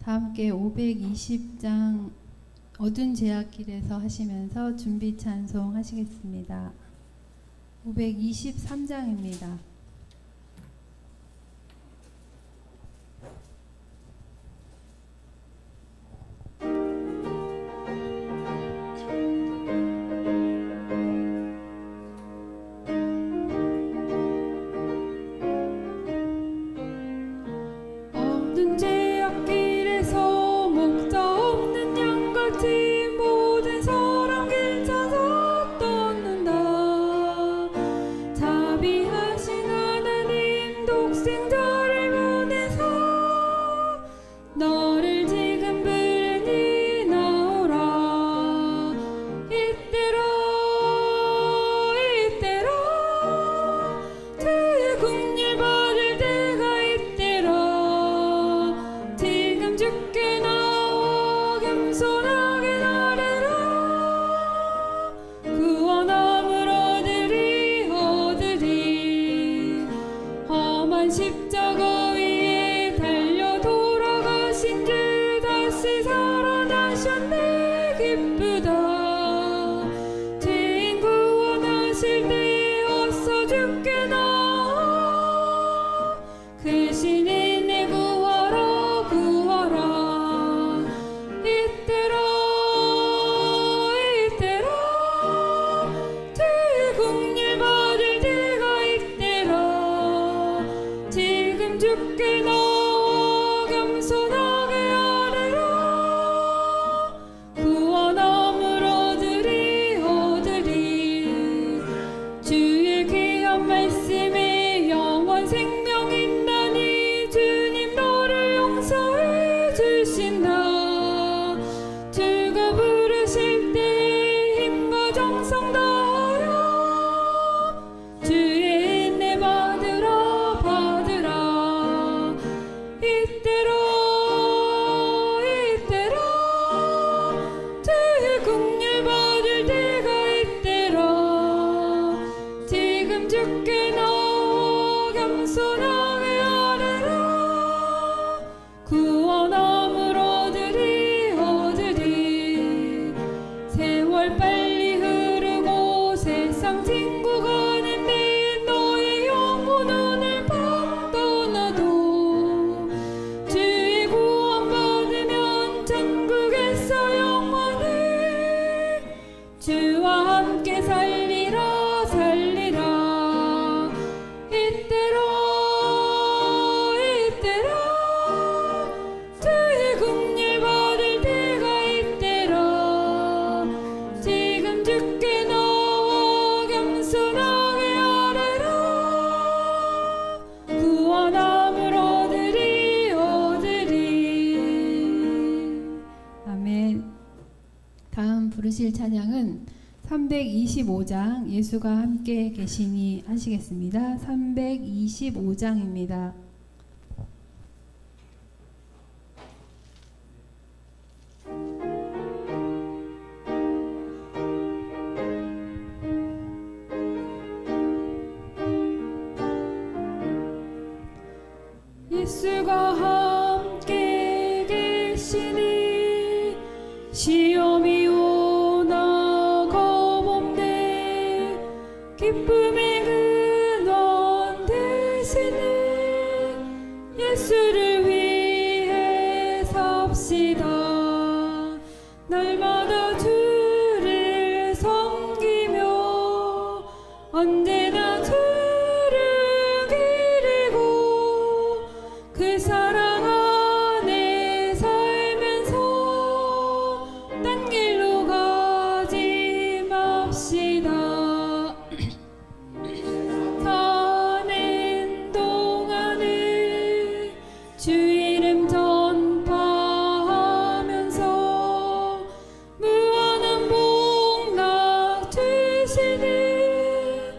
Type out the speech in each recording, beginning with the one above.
다 함께 520장 어두운 제약길에서 하시면서 준비 찬송 하시겠습니다. 523장입니다. 부르실 찬양은 325장 예수가 함께 계시니 하시겠습니다. 325장입니다. 예수가 함께 계시니 시험이 오나 겁없네. 기쁨의 근원 되시는 예수를 위해 삽시다. 날마다 주를 섬기며 언제나 주를 기리고 그 사랑 안에 살면서 딴 길로 가지 맙시다. 사는 동안에 주 이름 전파하면서 무한한 복락 주시는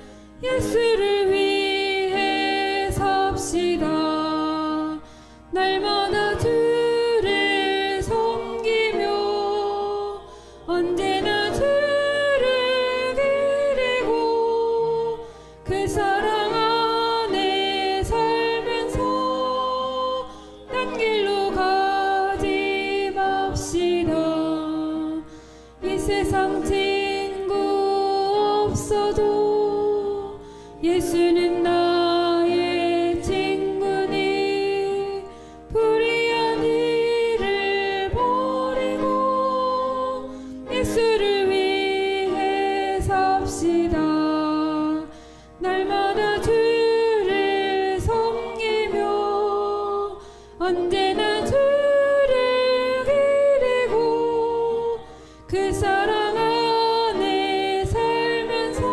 없어도 예수는 나의 친구니 불의한 일을 버리고 예수를 위해 삽시다. 날마다 주를 섬기며 언제나 주를 기리고 그 사랑 안에 살면서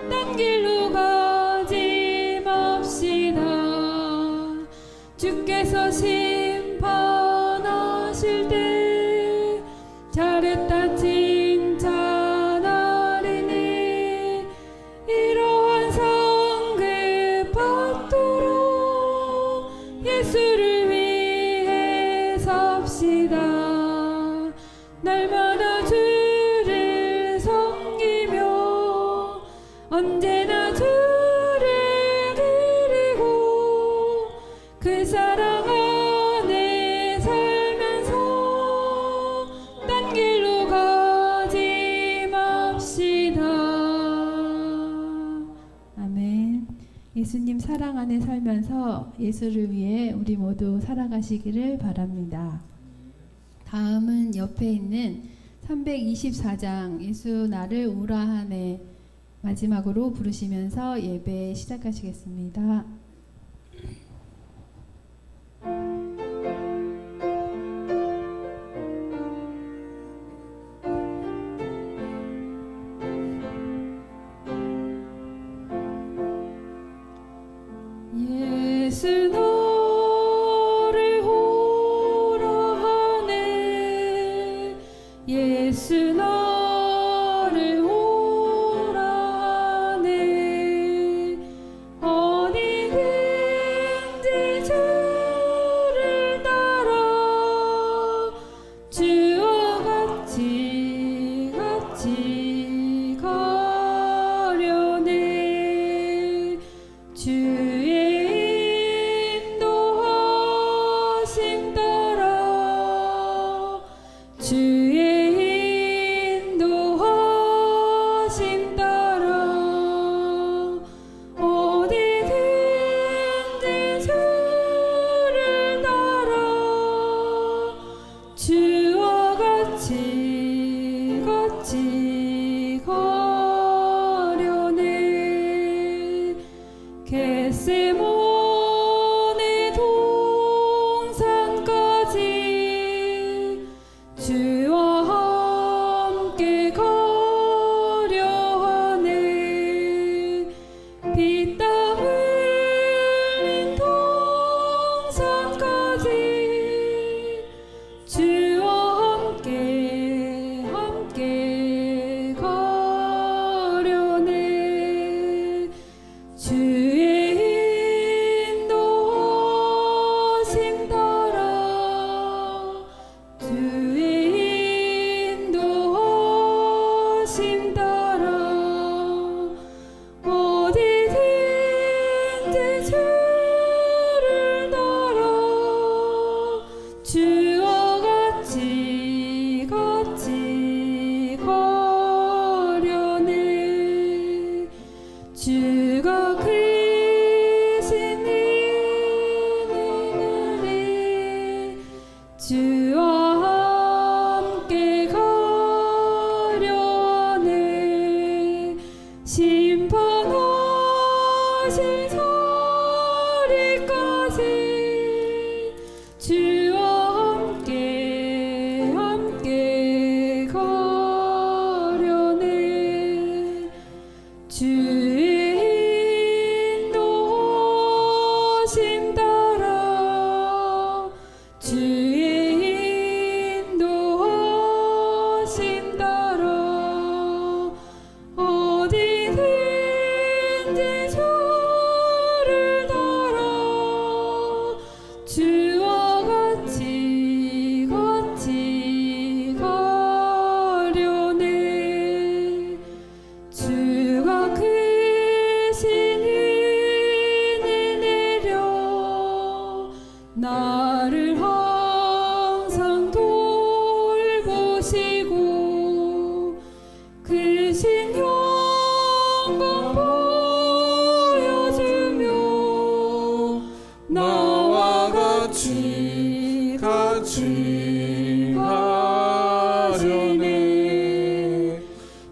딴 길로 가지 맙시다. 주께서 심판하실 때 잘했다 칭찬하리니 이러한 상급 받도록 예수를 위해 삽시다. 날마다 주를 섬기며 언제나 주를 기리고 그 사랑 안에 살면서 딴 길로 가지 맙시다. 아멘. 예수님 사랑 안에 살면서 예수를 위해 우리 모두 살아가시기를 바랍니다. 다음은 옆에 있는 324장 예수 나를 우라하네 마지막으로 부르시면서 예배 시작하시겠습니다. 예수 너를 오라하네 예수 너를 오라하네 어디든지 주를 따라 주와 같이 가려네 주의 인도하심 따라 주의 인도하심 따라 어디든지 주를 따라 주와 같이 가려네 겟세마네 동산까지 주와 함께 가려하네 피땀 흘린 동산까지 주와 함께 가려네 주의 인도하심 따라 주의 인도하심 따라 어디든지 주를 따라 주와 같이 가려네 주가 크신 이늘에 주와 함께 가려네 심판하실 소리까지 주와 함께 가려네 주의 인도하심 따라 주의 인도하심 따라 어디든지 주를 크신 영광 보여주며 나와 같이 가려네.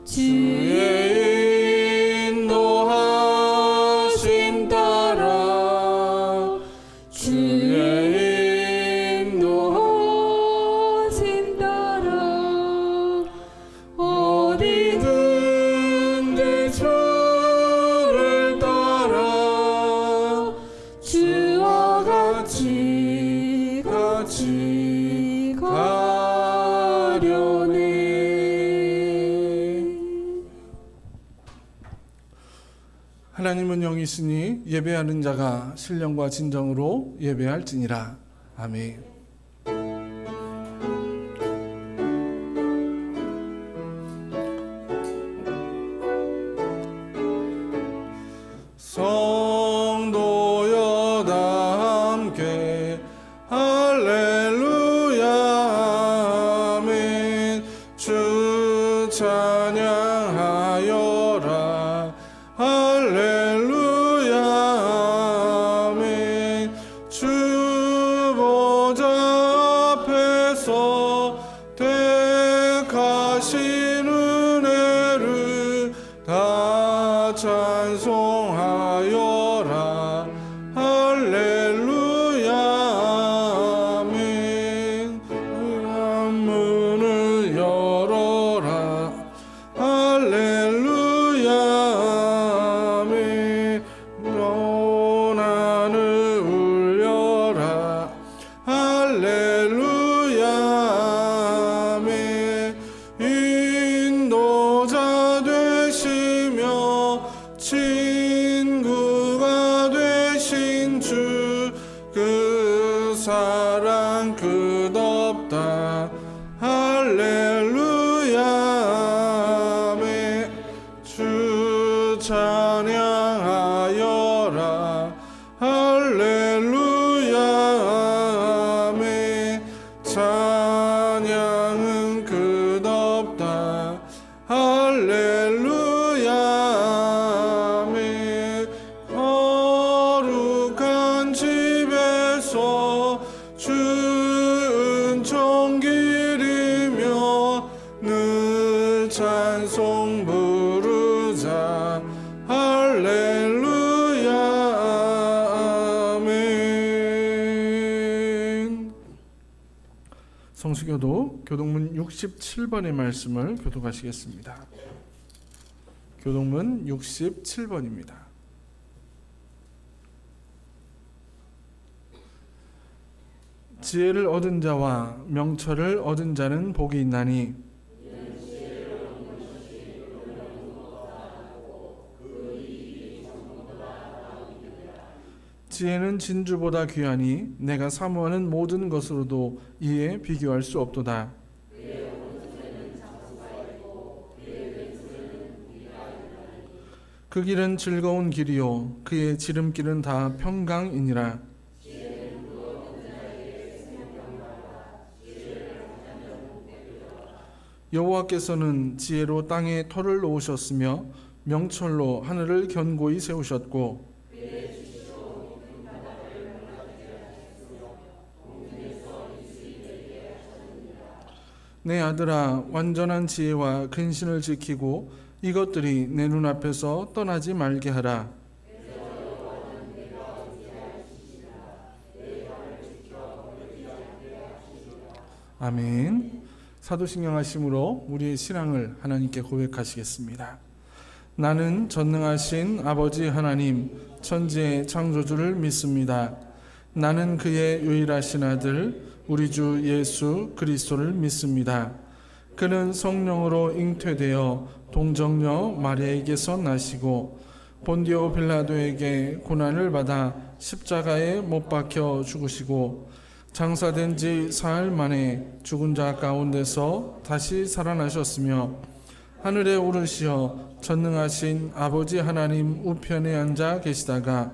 주의 인도하심 따라 주의 인도하심 따라 어디든지 주를 따라 주와 같이 가려네. 하나님은 영이시니 예배하는 자가 신령과 진정으로 예배할지니라. 아멘. 성도여 다 함께 할렐루야 아멘. 주 찬양하여라 할렐루야 아멘. 주 보좌 앞에서 택하신 은혜를 다 찬송하여라 할렐루야 아멘. 문을 열어라 할렐루야 아멘. 고난을 울려라 할렐루야 아멘. 인도자 되시며 친구가 되신 주 그 사랑 끝없다 할렐루야 아멘. 주 찬양하여라 할렐루야 아멘. 찬양은 끝없다 할렐루야 아멘. 거룩한 집에서 주 은총 기리며 늘 찬송 부르자 할렐루야 아멘. 성수교도 교동문 67번의 말씀을 교독하시겠습니다. 교동문 67번입니다. 지혜를 얻은 자와 명철을 얻은 자는 복이 있나니 지혜는 진주보다 귀하니 내가 사모하는 모든 것으로도 이에 비교할 수 없도다. 그 길은 즐거운 길이요 그의 지름길은 다 평강이니라. 여호와께서는 지혜로 땅에 터를 놓으셨으며 명철로 하늘을 견고히 세우셨고 내 아들아 완전한 지혜와 근신을 지키고 이것들이 내 눈앞에서 떠나지 말게 하라. 아멘. 사도신경 하심으로 우리의 신앙을 하나님께 고백하시겠습니다. 나는 전능하신 아버지 하나님 천지의 창조주를 믿습니다. 나는 그의 유일하신 아들 우리 주 예수 그리스도를 믿습니다. 그는 성령으로 잉태되어 동정녀 마리아에게서 나시고 본디오 빌라도에게 고난을 받아 십자가에 못 박혀 죽으시고 장사된 지 사흘 만에 죽은 자 가운데서 다시 살아나셨으며 하늘에 오르시어 전능하신 아버지 하나님 우편에 앉아 계시다가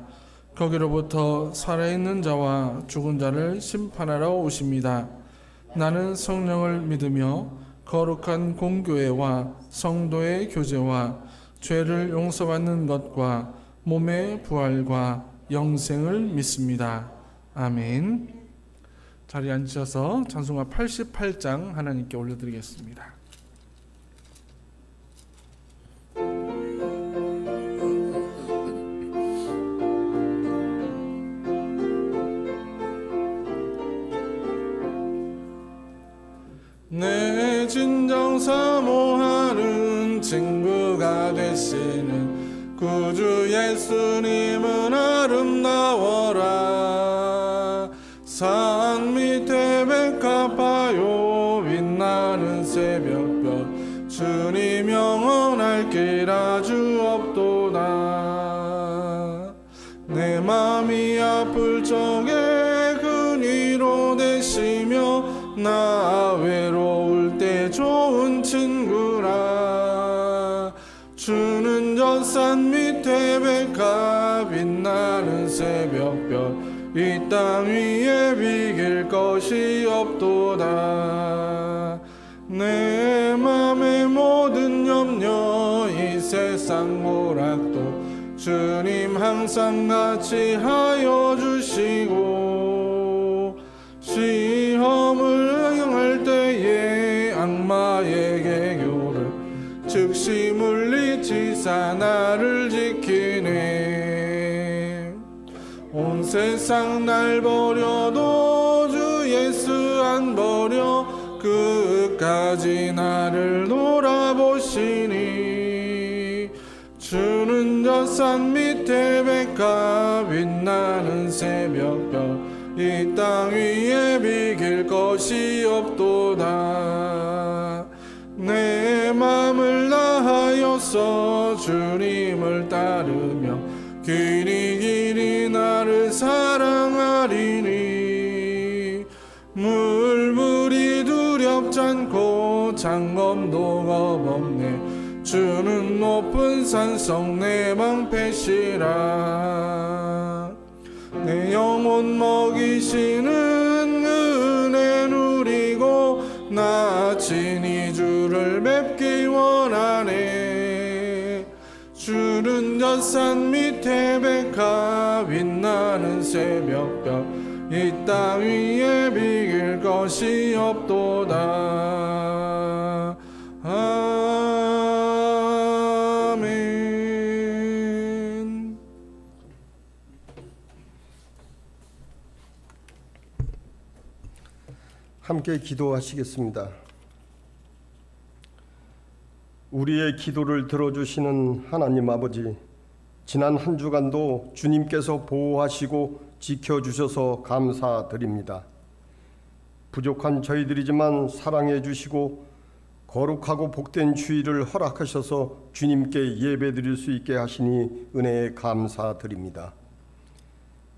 거기로부터 살아있는 자와 죽은 자를 심판하러 오십니다. 나는 성령을 믿으며 거룩한 공교회와 성도의 교제와 죄를 용서받는 것과 몸의 부활과 영생을 믿습니다. 아멘. 자리에 앉으셔서 찬송가 88장 하나님께 올려드리겠습니다. 내 진정 사모하는 친구가 되시는 구주 예수님은 아름다워라. 산 밑에 백합화요 빛나는 새벽별 주님 영원할 길 아주 없도다. 내 맘이 아플 적에 근위로 되시며 나 외로울 때 좋은 친구라. 주는 저 산 밑에 백합 빛나는 새벽별 이 땅 위에 비길 것이 없도다. 내 맘의 모든 염려 이 세상 모락도 주님 항상 같이 하여 주시고 시험을 행할 때에 악마의 개교를 즉시 물리치사 나를 지키네. 온 세상 날 버려도 주 예수 안 버려 끝까지 나를 돌아보시니. 주는 저 산 밑에 백합 빛나는 새벽별 이 땅 위에 비길 것이 없도다. 내 맘을 다하여서 주님을 따르며 길이 길이 나를 사랑하리니. 물물이 두렵지 않고 장검도 겁없네. 주는 높은 산성 내 방패시라. 내 영혼 먹이시는 은혜 누리고 나 친히 주를 뵙기 원하네. 주는 저 산 밑에 백합 빛나는 새벽별 이 땅 위에 비길 것이 없도다. 아멘. 함께 기도하시겠습니다. 우리의 기도를 들어주시는 하나님 아버지, 지난 한 주간도 주님께서 보호하시고 지켜주셔서 감사드립니다. 부족한 저희들이지만 사랑해 주시고 거룩하고 복된 주일을 허락하셔서 주님께 예배드릴 수 있게 하시니 은혜에 감사드립니다.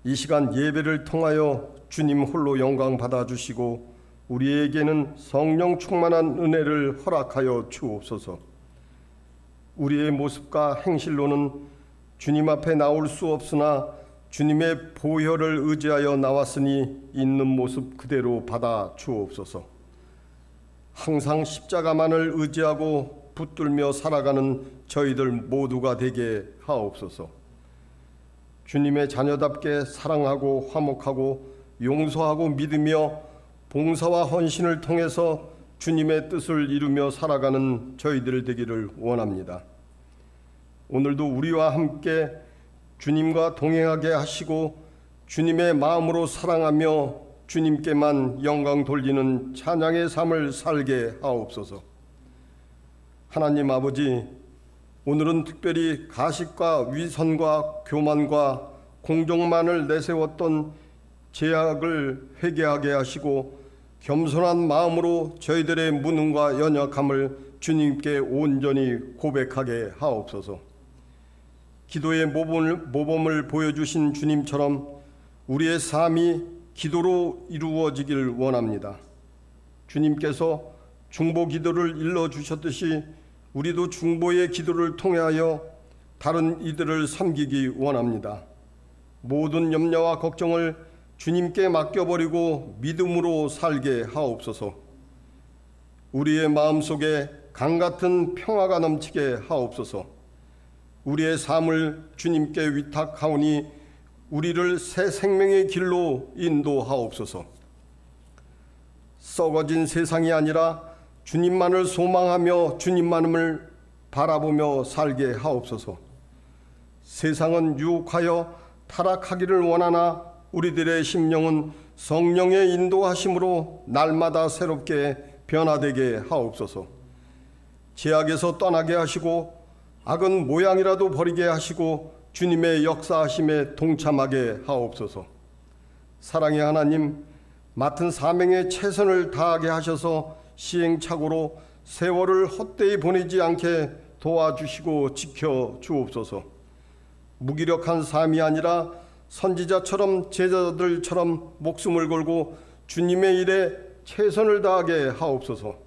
이 시간 예배를 통하여 주님 홀로 영광 받아주시고 우리에게는 성령 충만한 은혜를 허락하여 주옵소서. 우리의 모습과 행실로는 주님 앞에 나올 수 없으나 주님의 보혈을 의지하여 나왔으니 있는 모습 그대로 받아 주옵소서. 항상 십자가만을 의지하고 붙들며 살아가는 저희들 모두가 되게 하옵소서. 주님의 자녀답게 사랑하고 화목하고 용서하고 믿으며 봉사와 헌신을 통해서 주님의 뜻을 이루며 살아가는 저희들 되기를 원합니다. 오늘도 우리와 함께 주님과 동행하게 하시고 주님의 마음으로 사랑하며 주님께만 영광 돌리는 찬양의 삶을 살게 하옵소서. 하나님 아버지, 오늘은 특별히 가식과 위선과 교만과 공정만을 내세웠던 죄악을 회개하게 하시고 겸손한 마음으로 저희들의 무능과 연약함을 주님께 온전히 고백하게 하옵소서. 기도의 모범을 보여주신 주님처럼 우리의 삶이 기도로 이루어지길 원합니다. 주님께서 중보 기도를 일러주셨듯이 우리도 중보의 기도를 통하여 다른 이들을 섬기기 원합니다. 모든 염려와 걱정을 주님께 맡겨버리고 믿음으로 살게 하옵소서. 우리의 마음속에 강같은 평화가 넘치게 하옵소서. 우리의 삶을 주님께 위탁하오니 우리를 새 생명의 길로 인도하옵소서. 썩어진 세상이 아니라 주님만을 소망하며 주님만을 바라보며 살게 하옵소서. 세상은 유혹하여 타락하기를 원하나 우리들의 심령은 성령의 인도하심으로 날마다 새롭게 변화되게 하옵소서. 죄악에서 떠나게 하시고 악은 모양이라도 버리게 하시고 주님의 역사하심에 동참하게 하옵소서. 사랑의 하나님, 맡은 사명에 최선을 다하게 하셔서 시행착오로 세월을 헛되이 보내지 않게 도와주시고 지켜주옵소서. 무기력한 삶이 아니라 선지자처럼 제자들처럼 목숨을 걸고 주님의 일에 최선을 다하게 하옵소서.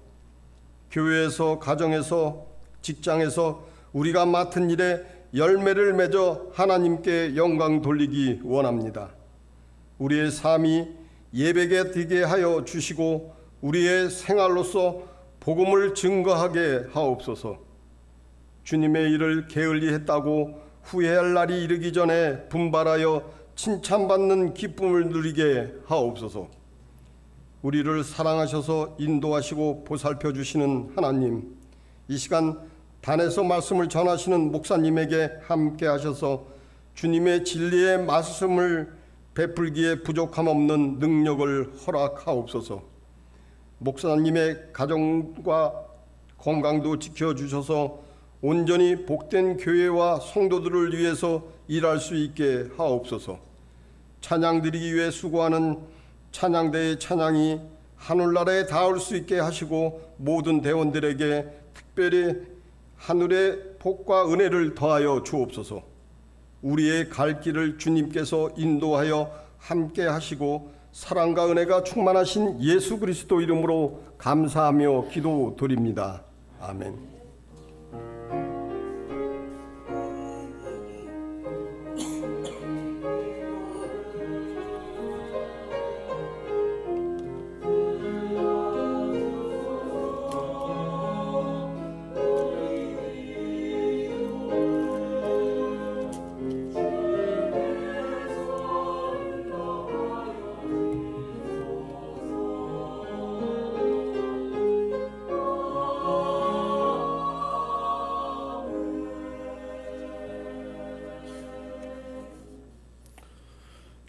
교회에서, 가정에서, 직장에서 우리가 맡은 일에 열매를 맺어 하나님께 영광 돌리기 원합니다. 우리의 삶이 예배게 되게 하여 주시고 우리의 생활로서 복음을 증거하게 하옵소서. 주님의 일을 게을리 했다고 후회할 날이 이르기 전에 분발하여 칭찬받는 기쁨을 누리게 하옵소서. 우리를 사랑하셔서 인도하시고 보살펴 주시는 하나님, 이 시간 단에서 말씀을 전하시는 목사님에게 함께 하셔서 주님의 진리의 말씀을 베풀기에 부족함 없는 능력을 허락하옵소서. 목사님의 가정과 건강도 지켜주셔서 온전히 복된 교회와 성도들을 위해서 일할 수 있게 하옵소서. 찬양 드리기 위해 수고하는 찬양대의 찬양이 하늘나라에 닿을 수 있게 하시고 모든 대원들에게 특별히 하늘의 복과 은혜를 더하여 주옵소서. 우리의 갈 길을 주님께서 인도하여 함께 하시고 사랑과 은혜가 충만하신 예수 그리스도 이름으로 감사하며 기도드립니다. 아멘.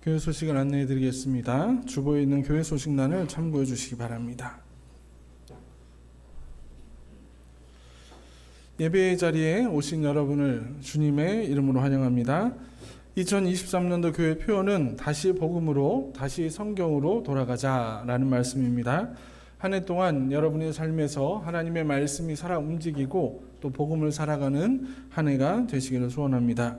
교회 소식을 안내해 드리겠습니다. 주보에 있는 교회 소식란을 참고해 주시기 바랍니다. 예배의 자리에 오신 여러분을 주님의 이름으로 환영합니다. 2023년도 교회 표어는 다시 복음으로, 다시 성경으로 돌아가자라는 말씀입니다. 한 해 동안 여러분의 삶에서 하나님의 말씀이 살아 움직이고 또 복음을 살아가는 한 해가 되시기를 소원합니다.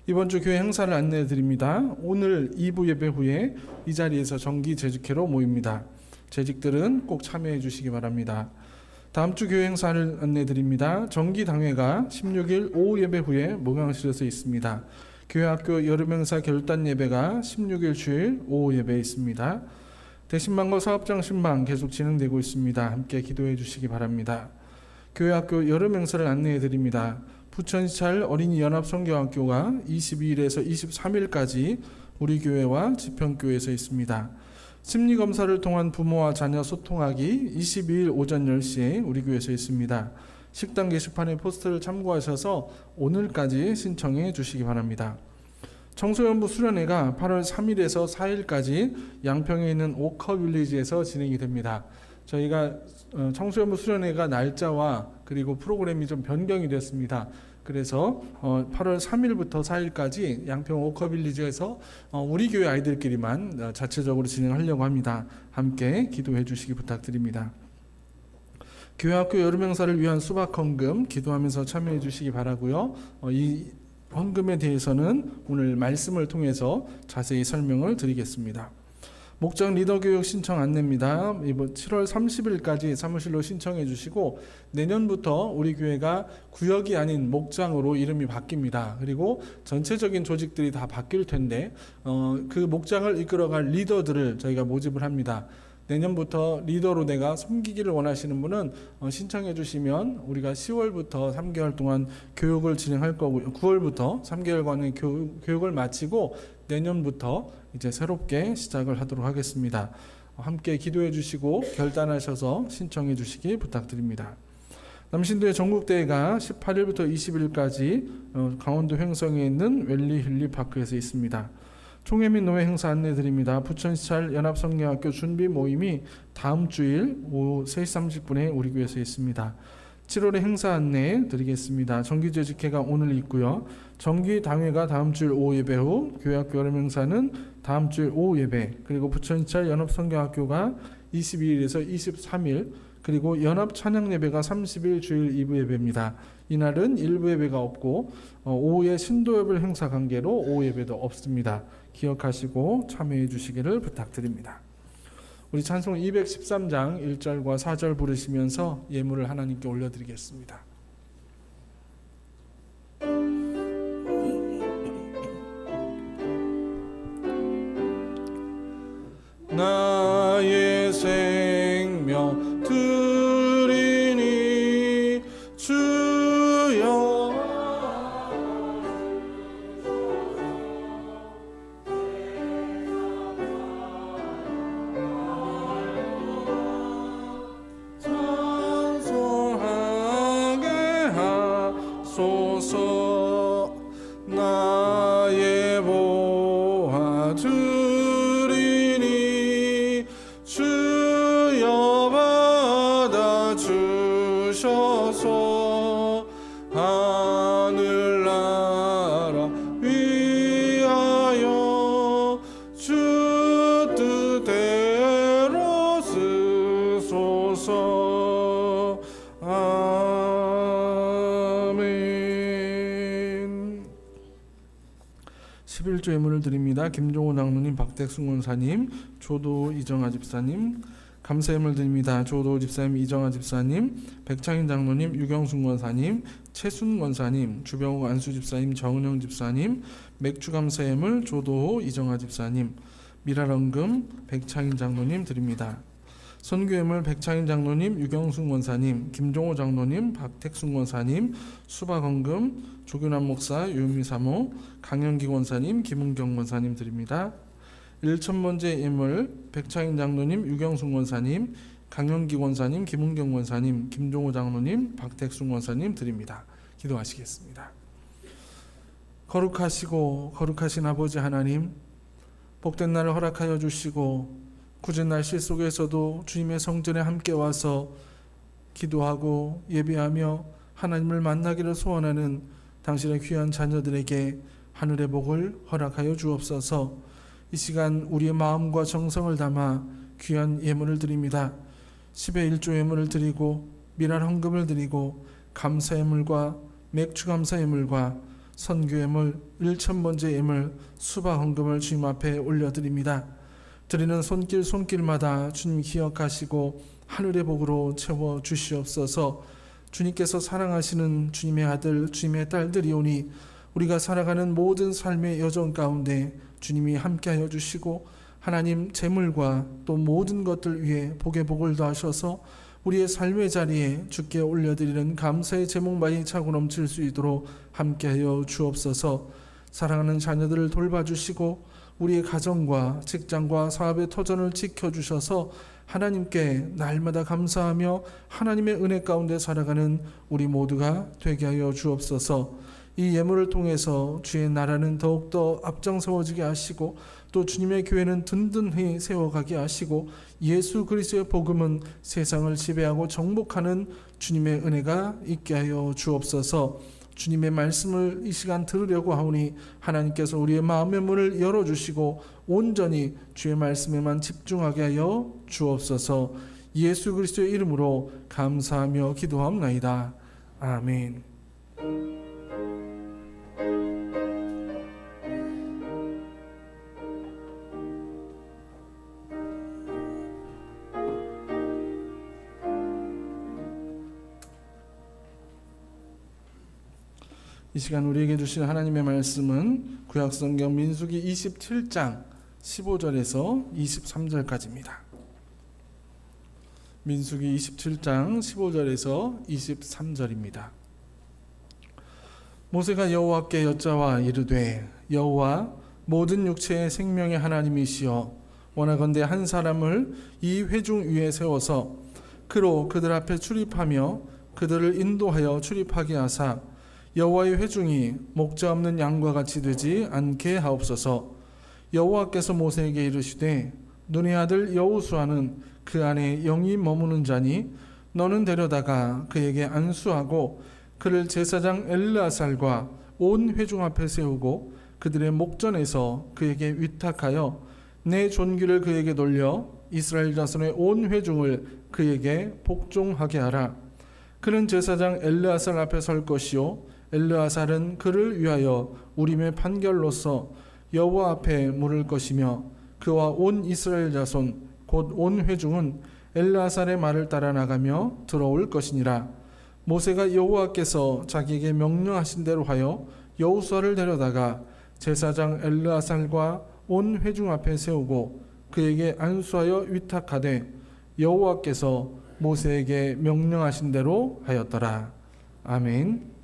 이번 주 교회 행사를 안내해 드립니다. 오늘 2부 예배 후에 이 자리에서 정기 재직회로 모입니다. 재직들은 꼭 참여해 주시기 바랍니다. 다음 주 교회 행사를 안내해 드립니다. 정기 당회가 16일 오후 예배 후에 목양실에서 있습니다. 교회학교 여름행사 결단 예배가 16일 주일 오후 예배에 있습니다. 대신방과 사업장 신방 계속 진행되고 있습니다. 함께 기도해 주시기 바랍니다. 교회학교 여름행사를 안내해 드립니다. 부천시찰 어린이 연합성경학교가 22일에서 23일까지 우리 교회와 지평교회에서 있습니다. 심리검사를 통한 부모와 자녀 소통하기 22일 오전 10시에 우리 교회에서 있습니다. 식당 게시판에 포스터를 참고하셔서 오늘까지 신청해 주시기 바랍니다. 청소년부 수련회가 8월 3일에서 4일까지 양평에 있는 오커빌리지에서 진행이 됩니다. 저희가 청소년부 수련회가 날짜와 그리고 프로그램이 좀 변경이 됐습니다. 그래서 8월 3일부터 4일까지 양평 오커빌리지에서 우리 교회 아이들끼리만 자체적으로 진행하려고 합니다. 함께 기도해 주시기 부탁드립니다. 교회학교 여름행사를 위한 수박 헌금 기도하면서 참여해 주시기 바라고요. 이 헌금에 대해서는 오늘 말씀을 통해서 자세히 설명을 드리겠습니다. 목장 리더교육 신청 안내입니다. 이번 7월 30일까지 사무실로 신청해 주시고 내년부터 우리 교회가 구역이 아닌 목장으로 이름이 바뀝니다. 그리고 전체적인 조직들이 다 바뀔 텐데 그 목장을 이끌어갈 리더들을 저희가 모집을 합니다. 내년부터 리더로 내가 섬기기를 원하시는 분은 신청해 주시면 우리가 10월부터 3개월 동안 교육을 진행할 거고요. 9월부터 3개월간의 교육을 마치고 내년부터 이제 새롭게 시작을 하도록 하겠습니다. 함께 기도해 주시고 결단하셔서 신청해 주시기 부탁드립니다. 남신도의 전국대회가 18일부터 20일까지 강원도 횡성에 있는 웰리 힐리 파크에서 있습니다. 총회 및 노회 행사 안내드립니다. 부천시찰 연합성경학교 준비 모임이 다음 주일 오후 3시 30분에 우리 교회에서 있습니다. 7월에 행사 안내 드리겠습니다. 정기재직회가 오늘 있고요. 정기당회가 다음 주일 오후 예배 후, 교회학교 여름 행사는 다음 주일 오후 예배, 그리고 부천시찰 연합성경학교가 22일에서 23일, 그리고 연합 찬양 예배가 30일 주일 2부 예배입니다. 이날은 1부 예배가 없고 오후에 신도예배 행사 관계로 오후 예배도 없습니다. 기억하시고 참여해 주시기를 부탁드립니다. 우리 찬송 213장 1절과 4절 부르시면서 예물을 하나님께 올려드리겠습니다. 나의 생명 드리니 주여 찬송하게 하소서. 나의 보화 드리니 주여 받아주셔서 하늘나라 위하여 주 뜻대로 쓰소서. 아멘. 11조 예물을 드립니다. 김종호 장로님, 박택순 권사님, 조도 이정아 집사님, 감사 예물 드립니다. 조도 집사님, 이정아 집사님, 백창인 장로님, 유경순 권사님, 최순 권사님, 주병욱 안수 집사님, 정은영 집사님, 맥주 감사 예물 조도 이정아 집사님, 미랄언금 백창인 장로님 드립니다. 선교 예물 백창인 장로님, 유경순 권사님, 김종호 장로님, 박택순 권사님, 수박언금 조규남 목사, 유미 사모, 강영기 권사님, 김은경 권사님 드립니다. 1,000번째 예물 백창인 장로님, 유경순 권사님, 강영기 권사님, 김은경 권사님, 김종호 장로님, 박택순 권사님 드립니다. 기도하시겠습니다. 거룩하시고 거룩하신 아버지 하나님, 복된 날을 허락하여 주시고 굳은 날씨 속에서도 주님의 성전에 함께 와서 기도하고 예배하며 하나님을 만나기를 소원하는 당신의 귀한 자녀들에게 하늘의 복을 허락하여 주옵소서. 이 시간 우리의 마음과 정성을 담아 귀한 예물을 드립니다. 10의 1조 예물을 드리고 미랄 헌금을 드리고 감사 예물과 맥주 감사 예물과 선교 예물, 1,000번째 예물, 수박 헌금을 주님 앞에 올려드립니다. 드리는 손길마다 주님 기억하시고 하늘의 복으로 채워 주시옵소서. 주님께서 사랑하시는 주님의 아들, 주님의 딸들이오니 우리가 살아가는 모든 삶의 여정 가운데 주님이 함께하여 주시고 하나님 재물과 또 모든 것들 위에 복의 복을 더하셔서 우리의 삶의 자리에 주께 올려드리는 감사의 제목만이 차고 넘칠 수 있도록 함께하여 주옵소서. 사랑하는 자녀들을 돌봐주시고 우리의 가정과 직장과 사업의 터전을 지켜주셔서 하나님께 날마다 감사하며 하나님의 은혜 가운데 살아가는 우리 모두가 되게 하여 주옵소서. 이 예물을 통해서 주의 나라는 더욱더 앞장서워지게 하시고 또 주님의 교회는 든든히 세워가게 하시고 예수 그리스도의 복음은 세상을 지배하고 정복하는 주님의 은혜가 있게 하여 주옵소서. 주님의 말씀을 이 시간 들으려고 하오니 하나님께서 우리의 마음의 문을 열어주시고 온전히 주의 말씀에만 집중하게 하여 주옵소서. 예수 그리스도의 이름으로 감사하며 기도하옵나이다. 아멘. 이 시간 우리에게 주신 하나님의 말씀은 구약성경 민수기 27장 15절에서 23절까지입니다. 민수기 27장 15절에서 23절입니다. 모세가 여호와께 여짜와 이르되 여호와 모든 육체의 생명의 하나님이시여 원하건대 한 사람을 이 회중 위에 세워서 그로 그들 앞에 출입하며 그들을 인도하여 출입하게 하사 여호와의 회중이 목자 없는 양과 같이 되지 않게 하옵소서. 여호와께서 모세에게 이르시되 눈의 아들 여호수아는 그 안에 영이 머무는 자니 너는 데려다가 그에게 안수하고 그를 제사장 엘르아살과 온 회중 앞에 세우고 그들의 목전에서 그에게 위탁하여 내 존귀를 그에게 돌려 이스라엘 자손의 온 회중을 그에게 복종하게 하라. 그는 제사장 엘르아살 앞에 설 것이요 엘르아살은 그를 위하여 우림의 판결로서 여호와 앞에 물을 것이며 그와 온 이스라엘 자손 곧 온 회중은 엘르아살의 말을 따라 나가며 들어올 것이니라. 모세가 여호와께서 자기에게 명령하신 대로 하여 여호수아를 데려다가 제사장 엘르아살과 온 회중 앞에 세우고 그에게 안수하여 위탁하되 여호와께서 모세에게 명령하신 대로 하였더라. 아멘.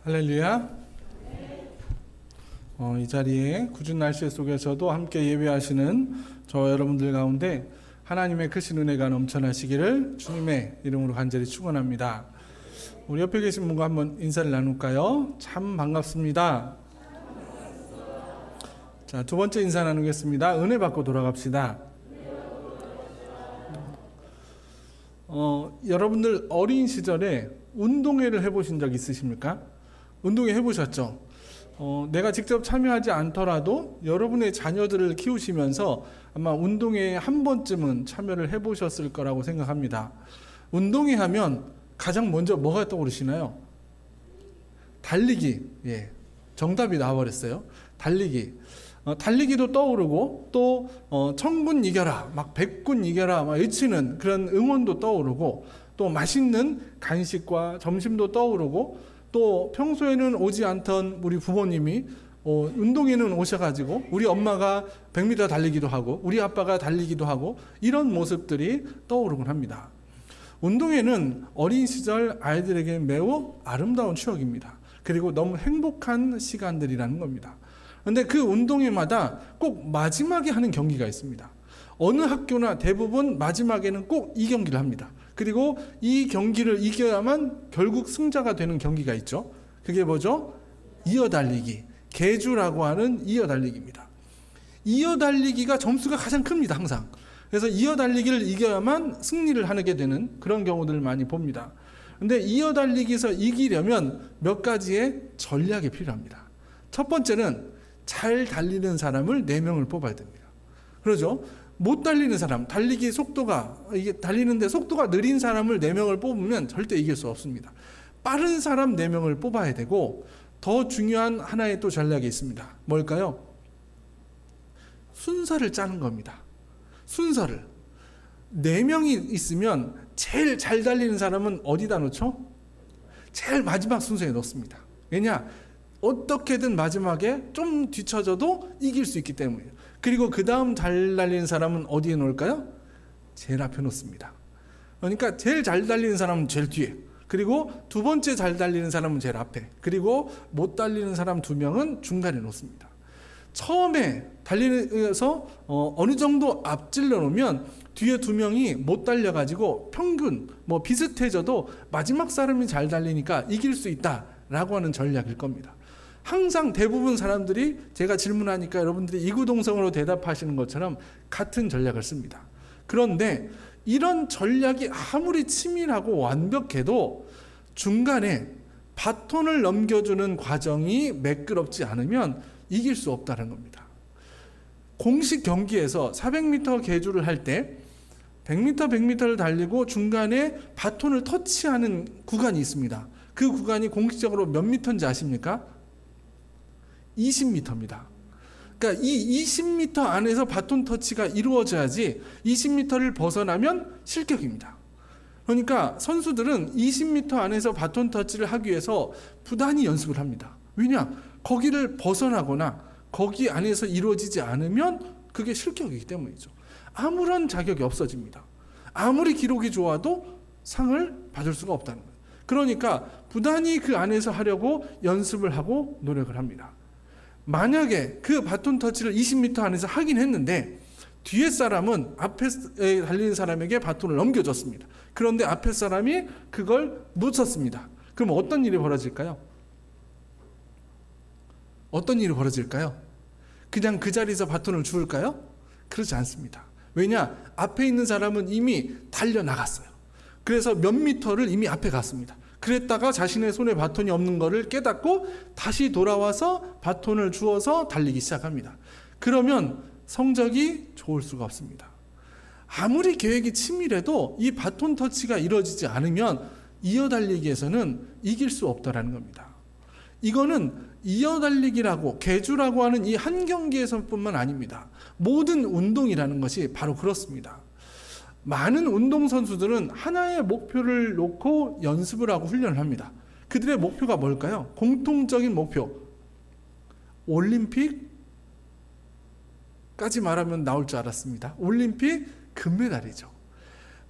할렐루야. 이 자리에 궂은 날씨 속에서도 함께 예배하시는 저와 여러분들 가운데 하나님의 크신 은혜가 넘쳐나시기를 주님의 이름으로 간절히 축원합니다. 우리 옆에 계신 분과 한번 인사를 나눌까요? 참 반갑습니다. 자, 두 번째 인사 나누겠습니다. 은혜 받고 돌아갑시다. 여러분들 어린 시절에 운동회를 해보신 적 있으십니까? 운동회 해보셨죠? 내가 직접 참여하지 않더라도 여러분의 자녀들을 키우시면서 아마 운동회에 한 번쯤은 참여를 해보셨을 거라고 생각합니다. 운동회 하면 가장 먼저 뭐가 떠오르시나요? 달리기. 예, 정답이 나와버렸어요. 달리기. 달리기도 떠오르고 또 천군 이겨라, 막 백군 이겨라 막 외치는 그런 응원도 떠오르고 또 맛있는 간식과 점심도 떠오르고 또 평소에는 오지 않던 우리 부모님이 운동회는 오셔가지고 우리 엄마가 100m 달리기도 하고 우리 아빠가 달리기도 하고 이런 모습들이 떠오르곤 합니다. 운동회는 어린 시절 아이들에게 매우 아름다운 추억입니다. 그리고 너무 행복한 시간들이라는 겁니다. 그런데 그 운동회마다 꼭 마지막에 하는 경기가 있습니다. 어느 학교나 대부분 마지막에는 꼭 이 경기를 합니다. 그리고 이 경기를 이겨야만 결국 승자가 되는 경기가 있죠. 그게 뭐죠? 이어달리기, 계주라고 하는 이어달리기입니다. 이어달리기가 점수가 가장 큽니다, 항상. 그래서 이어달리기를 이겨야만 승리를 하게 되는 그런 경우들을 많이 봅니다. 그런데 이어달리기에서 이기려면 몇 가지의 전략이 필요합니다. 첫 번째는 잘 달리는 사람을 4명을 뽑아야 됩니다. 그러죠? 못 달리는 사람, 달리기 속도가, 이게 달리는데 속도가 느린 사람을 4명을 뽑으면 절대 이길 수 없습니다. 빠른 사람 4명을 뽑아야 되고, 더 중요한 하나의 또 전략이 있습니다. 뭘까요? 순서를 짜는 겁니다. 순서를. 4명이 있으면 제일 잘 달리는 사람은 어디다 놓죠? 제일 마지막 순서에 놓습니다. 왜냐? 어떻게든 마지막에 좀 뒤쳐져도 이길 수 있기 때문이에요. 그리고 그 다음 잘 달리는 사람은 어디에 놓을까요? 제일 앞에 놓습니다. 그러니까 제일 잘 달리는 사람은 제일 뒤에, 그리고 두 번째 잘 달리는 사람은 제일 앞에, 그리고 못 달리는 사람 2명은 중간에 놓습니다. 처음에 달리면서 어느 정도 앞질러 놓으면 뒤에 2명이 못 달려가지고 평균 비슷해져도 마지막 사람이 잘 달리니까 이길 수 있다라고 하는 전략일 겁니다. 항상 대부분 사람들이 제가 질문하니까 여러분들이 이구동성으로 대답하시는 것처럼 같은 전략을 씁니다. 그런데 이런 전략이 아무리 치밀하고 완벽해도 중간에 바톤을 넘겨주는 과정이 매끄럽지 않으면 이길 수 없다는 겁니다. 공식 경기에서 400m 계주를 할 때 100m, 100m를 달리고 중간에 바톤을 터치하는 구간이 있습니다. 그 구간이 공식적으로 몇 미터인지 아십니까? 20m입니다. 그러니까 이 20m 안에서 바톤 터치가 이루어져야지 20m를 벗어나면 실격입니다. 그러니까 선수들은 20m 안에서 바톤 터치를 하기 위해서 부단히 연습을 합니다. 왜냐? 거기를 벗어나거나 거기 안에서 이루어지지 않으면 그게 실격이기 때문이죠. 아무런 자격이 없어집니다. 아무리 기록이 좋아도 상을 받을 수가 없다는 거예요. 그러니까 부단히 그 안에서 하려고 연습을 하고 노력을 합니다. 만약에 그 바톤 터치를 20m 안에서 하긴 했는데 뒤에 사람은 앞에 달리는 사람에게 바톤을 넘겨줬습니다. 그런데 앞에 사람이 그걸 놓쳤습니다. 그럼 어떤 일이 벌어질까요? 어떤 일이 벌어질까요? 그냥 그 자리에서 바톤을 주울까요? 그렇지 않습니다. 왜냐? 앞에 있는 사람은 이미 달려나갔어요. 그래서 몇 미터를 이미 앞에 갔습니다. 그랬다가 자신의 손에 바톤이 없는 것을 깨닫고 다시 돌아와서 바톤을 주어서 달리기 시작합니다. 그러면 성적이 좋을 수가 없습니다. 아무리 계획이 치밀해도 이 바톤 터치가 이루어지지 않으면 이어달리기에서는 이길 수 없다라는 겁니다. 이거는 이어달리기라고 계주라고 하는 이 한 경기에서뿐만 아닙니다. 모든 운동이라는 것이 바로 그렇습니다. 많은 운동선수들은 하나의 목표를 놓고 연습을 하고 훈련을 합니다. 그들의 목표가 뭘까요? 공통적인 목표. 올림픽까지 말하면 나올 줄 알았습니다. 올림픽 금메달이죠.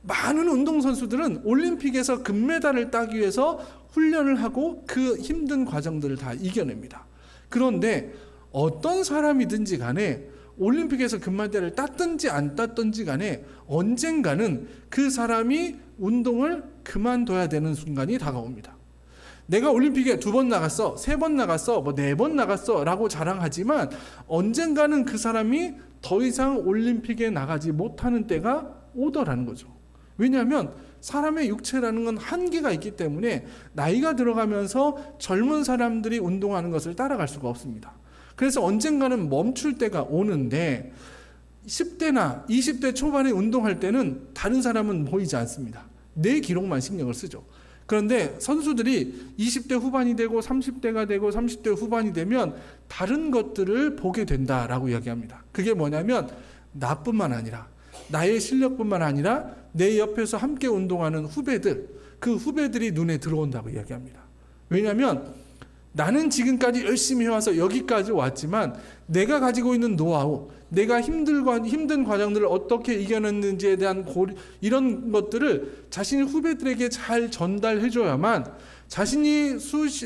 많은 운동선수들은 올림픽에서 금메달을 따기 위해서 훈련을 하고 그 힘든 과정들을 다 이겨냅니다. 그런데 어떤 사람이든지 간에 올림픽에서 금메달을 땄든지 안 땄든지 간에 언젠가는 그 사람이 운동을 그만둬야 되는 순간이 다가옵니다. 내가 올림픽에 2번 나갔어, 3번 나갔어, 4번 나갔어 라고 자랑하지만 언젠가는 그 사람이 더 이상 올림픽에 나가지 못하는 때가 오더라는 거죠. 왜냐하면 사람의 육체라는 건 한계가 있기 때문에 나이가 들어가면서 젊은 사람들이 운동하는 것을 따라갈 수가 없습니다. 그래서 언젠가는 멈출 때가 오는데 10대나 20대 초반에 운동할 때는 다른 사람은 보이지 않습니다. 내 기록만 신경을 쓰죠. 그런데 선수들이 20대 후반이 되고 30대가 되고 30대 후반이 되면 다른 것들을 보게 된다라고 이야기합니다. 그게 뭐냐면 나뿐만 아니라 나의 실력뿐만 아니라 내 옆에서 함께 운동하는 후배들, 그 후배들이 눈에 들어온다고 이야기합니다. 왜냐하면 나는 지금까지 열심히 해와서 여기까지 왔지만 내가 가지고 있는 노하우, 내가 힘든 과정들을 어떻게 이겨냈는지에 대한 이런 것들을 자신의 후배들에게 잘 전달해줘야만 자신이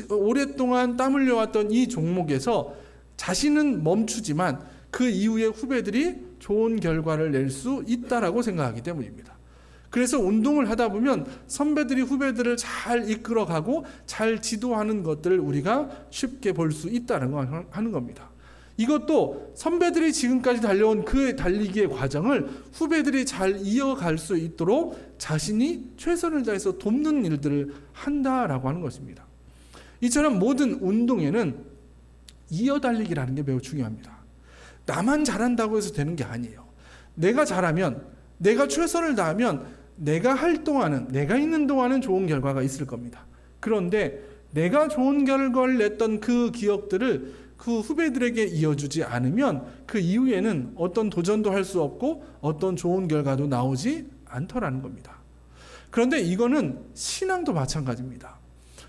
오랫동안 땀 흘려왔던 이 종목에서 자신은 멈추지만 그 이후에 후배들이 좋은 결과를 낼 수 있다라고 생각하기 때문입니다. 그래서 운동을 하다 보면 선배들이 후배들을 잘 이끌어가고 잘 지도하는 것들을 우리가 쉽게 볼 수 있다는 걸 하는 겁니다. 이것도 선배들이 지금까지 달려온 그 달리기의 과정을 후배들이 잘 이어갈 수 있도록 자신이 최선을 다해서 돕는 일들을 한다라고 하는 것입니다. 이처럼 모든 운동에는 이어달리기라는 게 매우 중요합니다. 나만 잘한다고 해서 되는 게 아니에요. 내가 잘하면, 내가 최선을 다하면 내가 활동하는, 내가 있는 동안은 좋은 결과가 있을 겁니다. 그런데 내가 좋은 결과를 냈던 그 기억들을 그 후배들에게 이어주지 않으면 그 이후에는 어떤 도전도 할 수 없고 어떤 좋은 결과도 나오지 않더라는 겁니다. 그런데 이거는 신앙도 마찬가지입니다.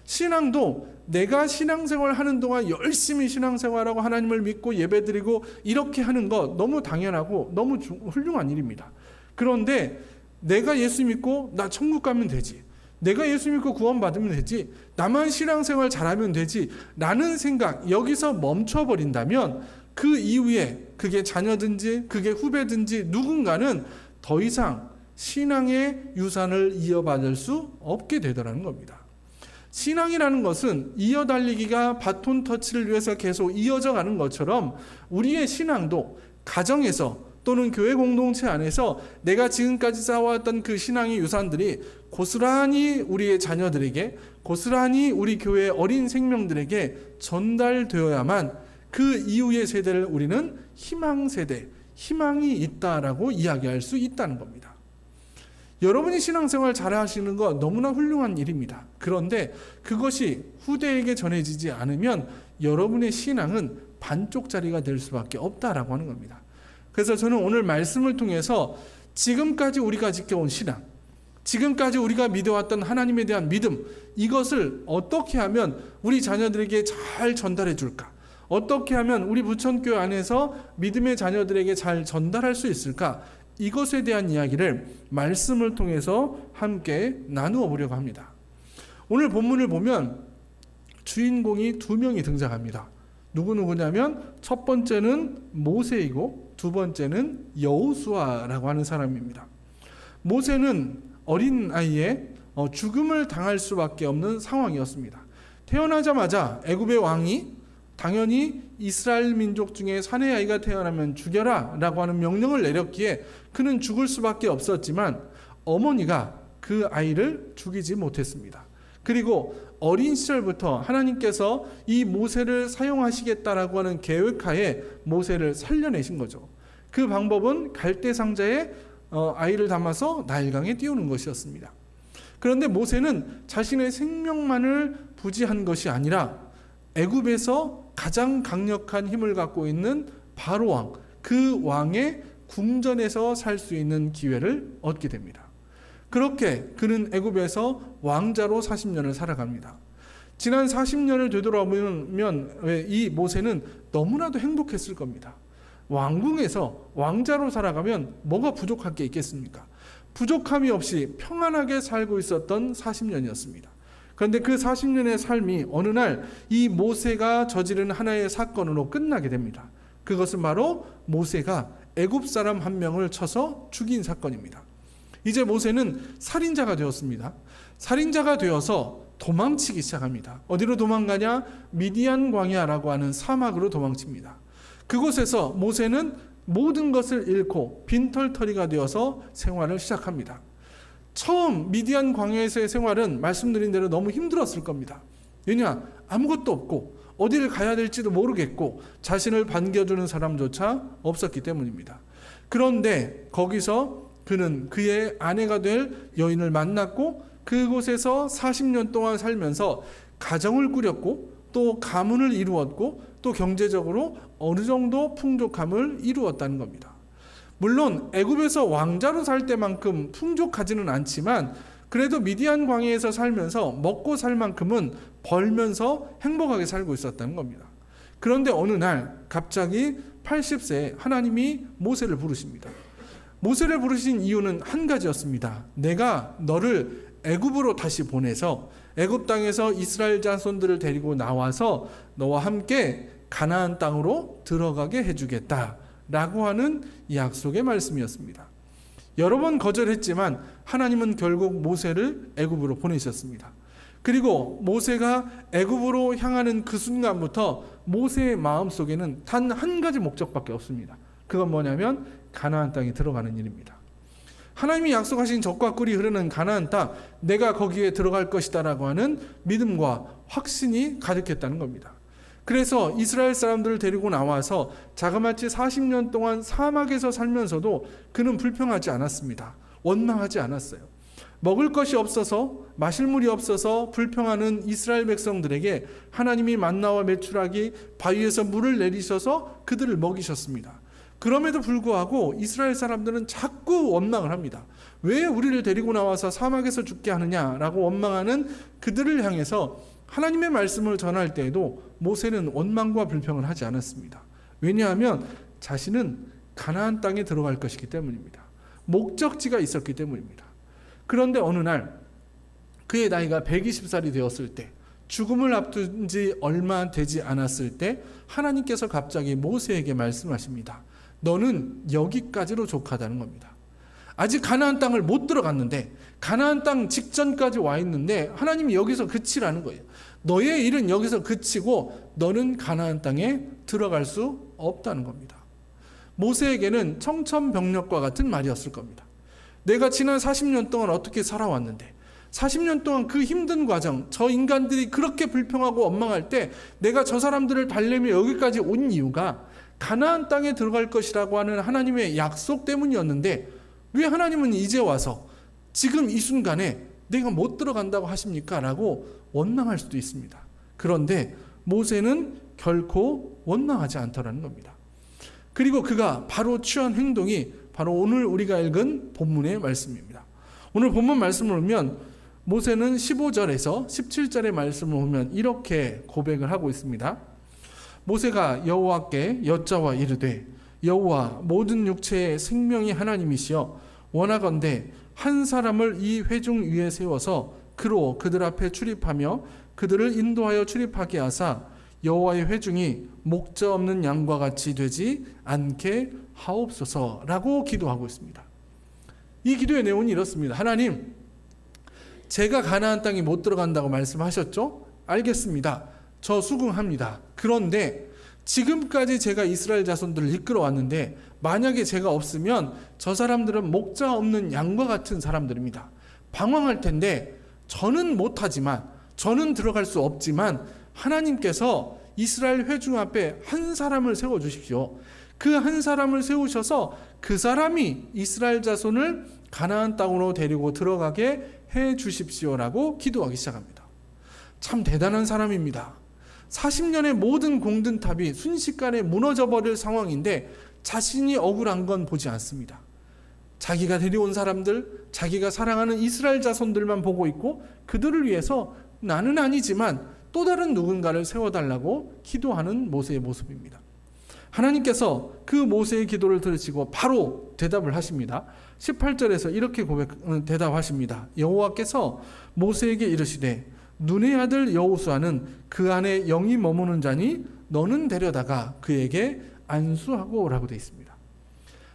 신앙도 내가 신앙생활 하는 동안 열심히 신앙생활하고 하나님을 믿고 예배드리고 이렇게 하는 거 너무 당연하고 너무 훌륭한 일입니다. 그런데 내가 예수 믿고 나 천국 가면 되지, 내가 예수 믿고 구원받으면 되지, 나만 신앙생활 잘하면 되지 라는 생각, 여기서 멈춰버린다면 그 이후에 그게 자녀든지 그게 후배든지 누군가는 더 이상 신앙의 유산을 이어받을 수 없게 되더라는 겁니다. 신앙이라는 것은 이어달리기가 바톤 터치를 위해서 계속 이어져 가는 것처럼 우리의 신앙도 가정에서 또는 교회 공동체 안에서 내가 지금까지 쌓아왔던 그 신앙의 유산들이 고스란히 우리의 자녀들에게, 고스란히 우리 교회의 어린 생명들에게 전달되어야만 그 이후의 세대를 우리는 희망세대, 희망이 있다라고 이야기할 수 있다는 겁니다. 여러분이 신앙생활 잘 하시는 거 너무나 훌륭한 일입니다. 그런데 그것이 후대에게 전해지지 않으면 여러분의 신앙은 반쪽짜리가 될 수밖에 없다라고 하는 겁니다. 그래서 저는 오늘 말씀을 통해서 지금까지 우리가 지켜온 신앙, 지금까지 우리가 믿어왔던 하나님에 대한 믿음, 이것을 어떻게 하면 우리 자녀들에게 잘 전달해 줄까? 어떻게 하면 우리 부천교회 안에서 믿음의 자녀들에게 잘 전달할 수 있을까? 이것에 대한 이야기를 말씀을 통해서 함께 나누어 보려고 합니다. 오늘 본문을 보면 주인공이 두 명이 등장합니다. 누구냐면 첫 번째는 모세이고 두 번째는 여호수아라고 하는 사람입니다. 모세는 어린 나이에 죽음을 당할 수밖에 없는 상황이었습니다. 태어나자마자 애굽의 왕이 당연히 이스라엘 민족 중에 사내 아이가 태어나면 죽여라 라고 하는 명령을 내렸기에 그는 죽을 수밖에 없었지만 어머니가 그 아이를 죽이지 못했습니다. 그리고 어린 시절부터 하나님께서 이 모세를 사용하시겠다라고 하는 계획하에 모세를 살려내신 거죠. 그 방법은 갈대 상자에 아이를 담아서 나일강에 띄우는 것이었습니다. 그런데 모세는 자신의 생명만을 부지한 것이 아니라 애굽에서 가장 강력한 힘을 갖고 있는 바로 왕, 그 왕의 궁전에서 살 수 있는 기회를 얻게 됩니다. 그렇게 그는 애굽에서 왕자로 40년을 살아갑니다. 지난 40년을 되돌아보면 이 모세는 너무나도 행복했을 겁니다. 왕궁에서 왕자로 살아가면 뭐가 부족할 게 있겠습니까? 부족함이 없이 평안하게 살고 있었던 40년이었습니다. 그런데 그 40년의 삶이 어느 날 이 모세가 저지른 하나의 사건으로 끝나게 됩니다. 그것은 바로 모세가 애굽 사람 한 명을 쳐서 죽인 사건입니다. 이제 모세는 살인자가 되었습니다. 살인자가 되어서 도망치기 시작합니다. 어디로 도망가냐? 미디안 광야라고 하는 사막으로 도망칩니다. 그곳에서 모세는 모든 것을 잃고 빈털터리가 되어서 생활을 시작합니다. 처음 미디안 광야에서의 생활은 말씀드린 대로 너무 힘들었을 겁니다. 왜냐? 아무것도 없고 어디를 가야 될지도 모르겠고 자신을 반겨주는 사람조차 없었기 때문입니다. 그런데 거기서 그는 그의 아내가 될 여인을 만났고 그곳에서 40년 동안 살면서 가정을 꾸렸고 또 가문을 이루었고 또 경제적으로 어느 정도 풍족함을 이루었다는 겁니다. 물론 애굽에서 왕자로 살 때만큼 풍족하지는 않지만 그래도 미디안 광야에서 살면서 먹고 살 만큼은 벌면서 행복하게 살고 있었다는 겁니다. 그런데 어느 날 갑자기 80세에 하나님이 모세를 부르십니다. 모세를 부르신 이유는 한 가지였습니다. 내가 너를 애굽으로 다시 보내서 애굽 땅에서 이스라엘 자손들을 데리고 나와서 너와 함께 가나안 땅으로 들어가게 해주겠다라고 하는 약속의 말씀이었습니다. 여러 번 거절했지만 하나님은 결국 모세를 애굽으로 보내셨습니다. 그리고 모세가 애굽으로 향하는 그 순간부터 모세의 마음속에는 단 한 가지 목적밖에 없습니다. 그건 뭐냐면 가나안 땅에 들어가는 일입니다. 하나님이 약속하신 젖과 꿀이 흐르는 가나안 땅, 내가 거기에 들어갈 것이다라고 하는 믿음과 확신이 가득했다는 겁니다. 그래서 이스라엘 사람들을 데리고 나와서 자그마치 40년 동안 사막에서 살면서도 그는 불평하지 않았습니다. 원망하지 않았어요. 먹을 것이 없어서, 마실 물이 없어서 불평하는 이스라엘 백성들에게 하나님이 만나와 메추라기 바위에서 물을 내리셔서 그들을 먹이셨습니다. 그럼에도 불구하고 이스라엘 사람들은 자꾸 원망을 합니다. 왜 우리를 데리고 나와서 사막에서 죽게 하느냐라고 원망하는 그들을 향해서 하나님의 말씀을 전할 때에도 모세는 원망과 불평을 하지 않았습니다. 왜냐하면 자신은 가나안 땅에 들어갈 것이기 때문입니다. 목적지가 있었기 때문입니다. 그런데 어느 날 그의 나이가 120살이 되었을 때, 죽음을 앞둔 지 얼마 되지 않았을 때 하나님께서 갑자기 모세에게 말씀하십니다. 너는 여기까지로 족하다는 겁니다. 아직 가나안 땅을 못 들어갔는데, 가나안 땅 직전까지 와 있는데 하나님이 여기서 그치라는 거예요. 너의 일은 여기서 그치고 너는 가나안 땅에 들어갈 수 없다는 겁니다. 모세에게는 청천벽력과 같은 말이었을 겁니다. 내가 지난 40년 동안 어떻게 살아왔는데, 40년 동안 그 힘든 과정, 저 인간들이 그렇게 불평하고 원망할 때 내가 저 사람들을 달래며 여기까지 온 이유가 가나안 땅에 들어갈 것이라고 하는 하나님의 약속 때문이었는데, 왜 하나님은 이제 와서 지금 이 순간에 내가 못 들어간다고 하십니까? 라고 원망할 수도 있습니다. 그런데 모세는 결코 원망하지 않더라는 겁니다. 그리고 그가 바로 취한 행동이 바로 오늘 우리가 읽은 본문의 말씀입니다. 오늘 본문 말씀을 보면 모세는 15절에서 17절의 말씀을 보면 이렇게 고백을 하고 있습니다. 모세가 여호와께 여짜와 이르되, 여호와, 모든 육체의 생명이 하나님이시여 원하건대 한 사람을 이 회중 위에 세워서 그로 그들 앞에 출입하며 그들을 인도하여 출입하게 하사 여호와의 회중이 목자 없는 양과 같이 되지 않게 하옵소서라고 기도하고 있습니다. 이 기도의 내용은 이렇습니다. 하나님, 제가 가나안 땅에 못 들어간다고 말씀하셨죠? 알겠습니다. 저 수긍합니다. 그런데 지금까지 제가 이스라엘 자손들을 이끌어 왔는데 만약에 제가 없으면 저 사람들은 목자 없는 양과 같은 사람들입니다. 방황할 텐데 저는 못하지만, 저는 들어갈 수 없지만 하나님께서 이스라엘 회중 앞에 한 사람을 세워주십시오. 그 한 사람을 세우셔서 그 사람이 이스라엘 자손을 가나안 땅으로 데리고 들어가게 해 주십시오라고 기도하기 시작합니다. 참 대단한 사람입니다. 40년의 모든 공든탑이 순식간에 무너져버릴 상황인데 자신이 억울한 건 보지 않습니다. 자기가 데려온 사람들, 자기가 사랑하는 이스라엘 자손들만 보고 있고 그들을 위해서 나는 아니지만 또 다른 누군가를 세워달라고 기도하는 모세의 모습입니다. 하나님께서 그 모세의 기도를 들으시고 바로 대답을 하십니다. 18절에서 이렇게 대답하십니다. 여호와께서 모세에게 이르시되, 눈의 아들 여호수아는 그 안에 영이 머무는 자니 너는 데려다가 그에게 안수하고 오라고 되어 있습니다.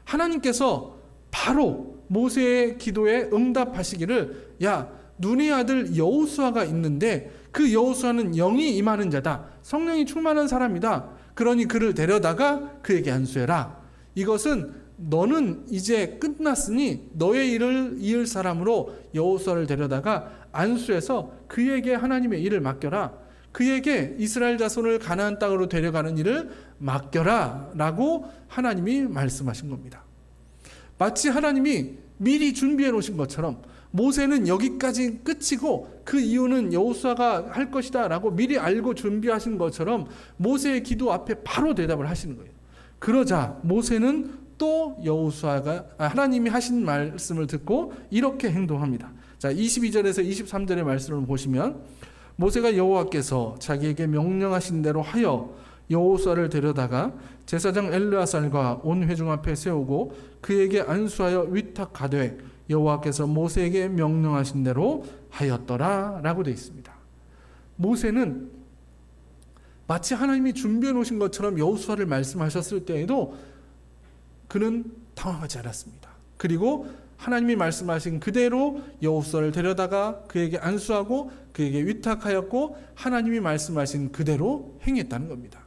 하나님께서 바로 모세의 기도에 응답하시기를, 야, 눈의 아들 여호수아가 있는데 그 여호수아는 영이 임하는 자다. 성령이 충만한 사람이다. 그러니 그를 데려다가 그에게 안수해라. 이것은 너는 이제 끝났으니 너의 일을 이을 사람으로 여호수아를 데려다가 안수해서 그에게 하나님의 일을 맡겨라. 그에게 이스라엘 자손을 가나안 땅으로 데려가는 일을 맡겨라 라고 하나님이 말씀하신 겁니다. 마치 하나님이 미리 준비해 놓으신 것처럼 모세는 여기까지 끝이고 그 이유는 여호수아가 할 것이다 라고 미리 알고 준비하신 것처럼 모세의 기도 앞에 바로 대답을 하시는 거예요. 그러자 모세는 또 하나님이 하신 말씀을 듣고 이렇게 행동합니다. 자, 22절에서 23절의 말씀을 보시면 모세가 여호와께서 자기에게 명령하신 대로 하여 여호수아를 데려다가 제사장 엘르아살과 온 회중 앞에 세우고 그에게 안수하여 위탁하되 여호와께서 모세에게 명령하신 대로 하였더라 라고 되어 있습니다. 모세는 마치 하나님이 준비해 놓으신 것처럼 여호수아를 말씀하셨을 때에도 그는 당황하지 않았습니다. 그리고 하나님이 말씀하신 그대로 여호수아를 데려다가 그에게 안수하고 그에게 위탁하였고 하나님이 말씀하신 그대로 행했다는 겁니다.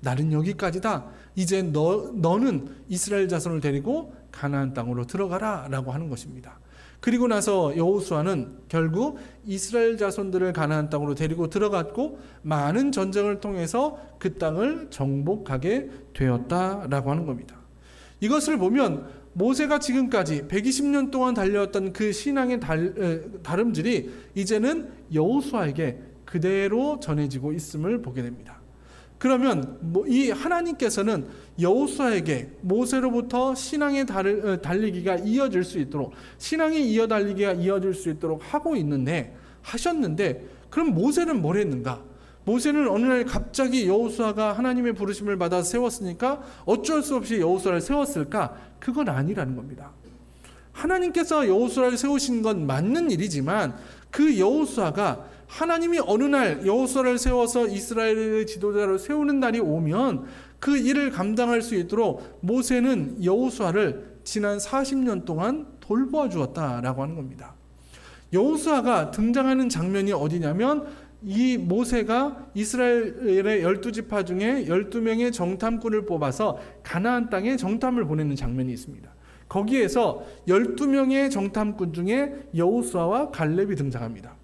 나는 여기까지다. 이제 너는 이스라엘 자손을 데리고 가나안 땅으로 들어가라 라고 하는 것입니다. 그리고 나서 여호수아는 결국 이스라엘 자손들을 가나안 땅으로 데리고 들어갔고 많은 전쟁을 통해서 그 땅을 정복하게 되었다라고 하는 겁니다. 이것을 보면 모세가 지금까지 120년 동안 달려왔던 그 신앙의 다름질이 이제는 여호수아에게 그대로 전해지고 있음을 보게 됩니다. 그러면 이 하나님께서는 여호수아에게 모세로부터 신앙의 달리기가 이어질 수 있도록 신앙의 이어달리기가 이어질 수 있도록 하셨는데 그럼 모세는 뭘 했는가? 모세는 어느 날 갑자기 여호수아가 하나님의 부르심을 받아 세웠으니까 어쩔 수 없이 여호수아를 세웠을까? 그건 아니라는 겁니다. 하나님께서 여호수아를 세우신 건 맞는 일이지만 그 여호수아가 하나님이 어느 날 여호수아를 세워서 이스라엘의 지도자로 세우는 날이 오면 그 일을 감당할 수 있도록 모세는 여호수아를 지난 40년 동안 돌보아 주었다라고 하는 겁니다. 여호수아가 등장하는 장면이 어디냐면 이 모세가 이스라엘의 12지파 중에 12명의 정탐꾼을 뽑아서 가나안 땅에 정탐을 보내는 장면이 있습니다. 거기에서 12명의 정탐꾼 중에 여호수아와 갈렙이 등장합니다.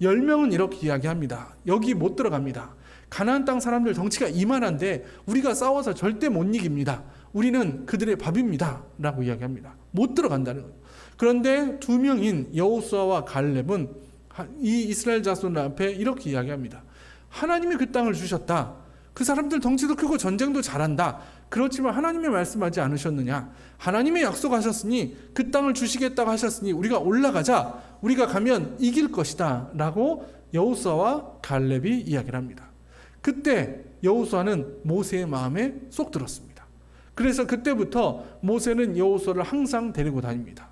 10명은 이렇게 이야기합니다. 여기 못 들어갑니다. 가나안 땅 사람들 덩치가 이만한데 우리가 싸워서 절대 못 이깁니다. 우리는 그들의 밥입니다. 라고 이야기합니다. 못 들어간다는 거예요. 그런데 2명인 여호수아와 갈렙은 이 이스라엘 자손 앞에 이렇게 이야기합니다. 하나님이 그 땅을 주셨다. 그 사람들 덩치도 크고 전쟁도 잘한다. 그렇지만 하나님이 말씀하지 않으셨느냐? 하나님이 약속하셨으니 그 땅을 주시겠다고 하셨으니 우리가 올라가자. 우리가 가면 이길 것이다. 라고 여호수아와 갈렙이 이야기를 합니다. 그때 여호수아는 모세의 마음에 쏙 들었습니다. 그래서 그때부터 모세는 여호수아를 항상 데리고 다닙니다.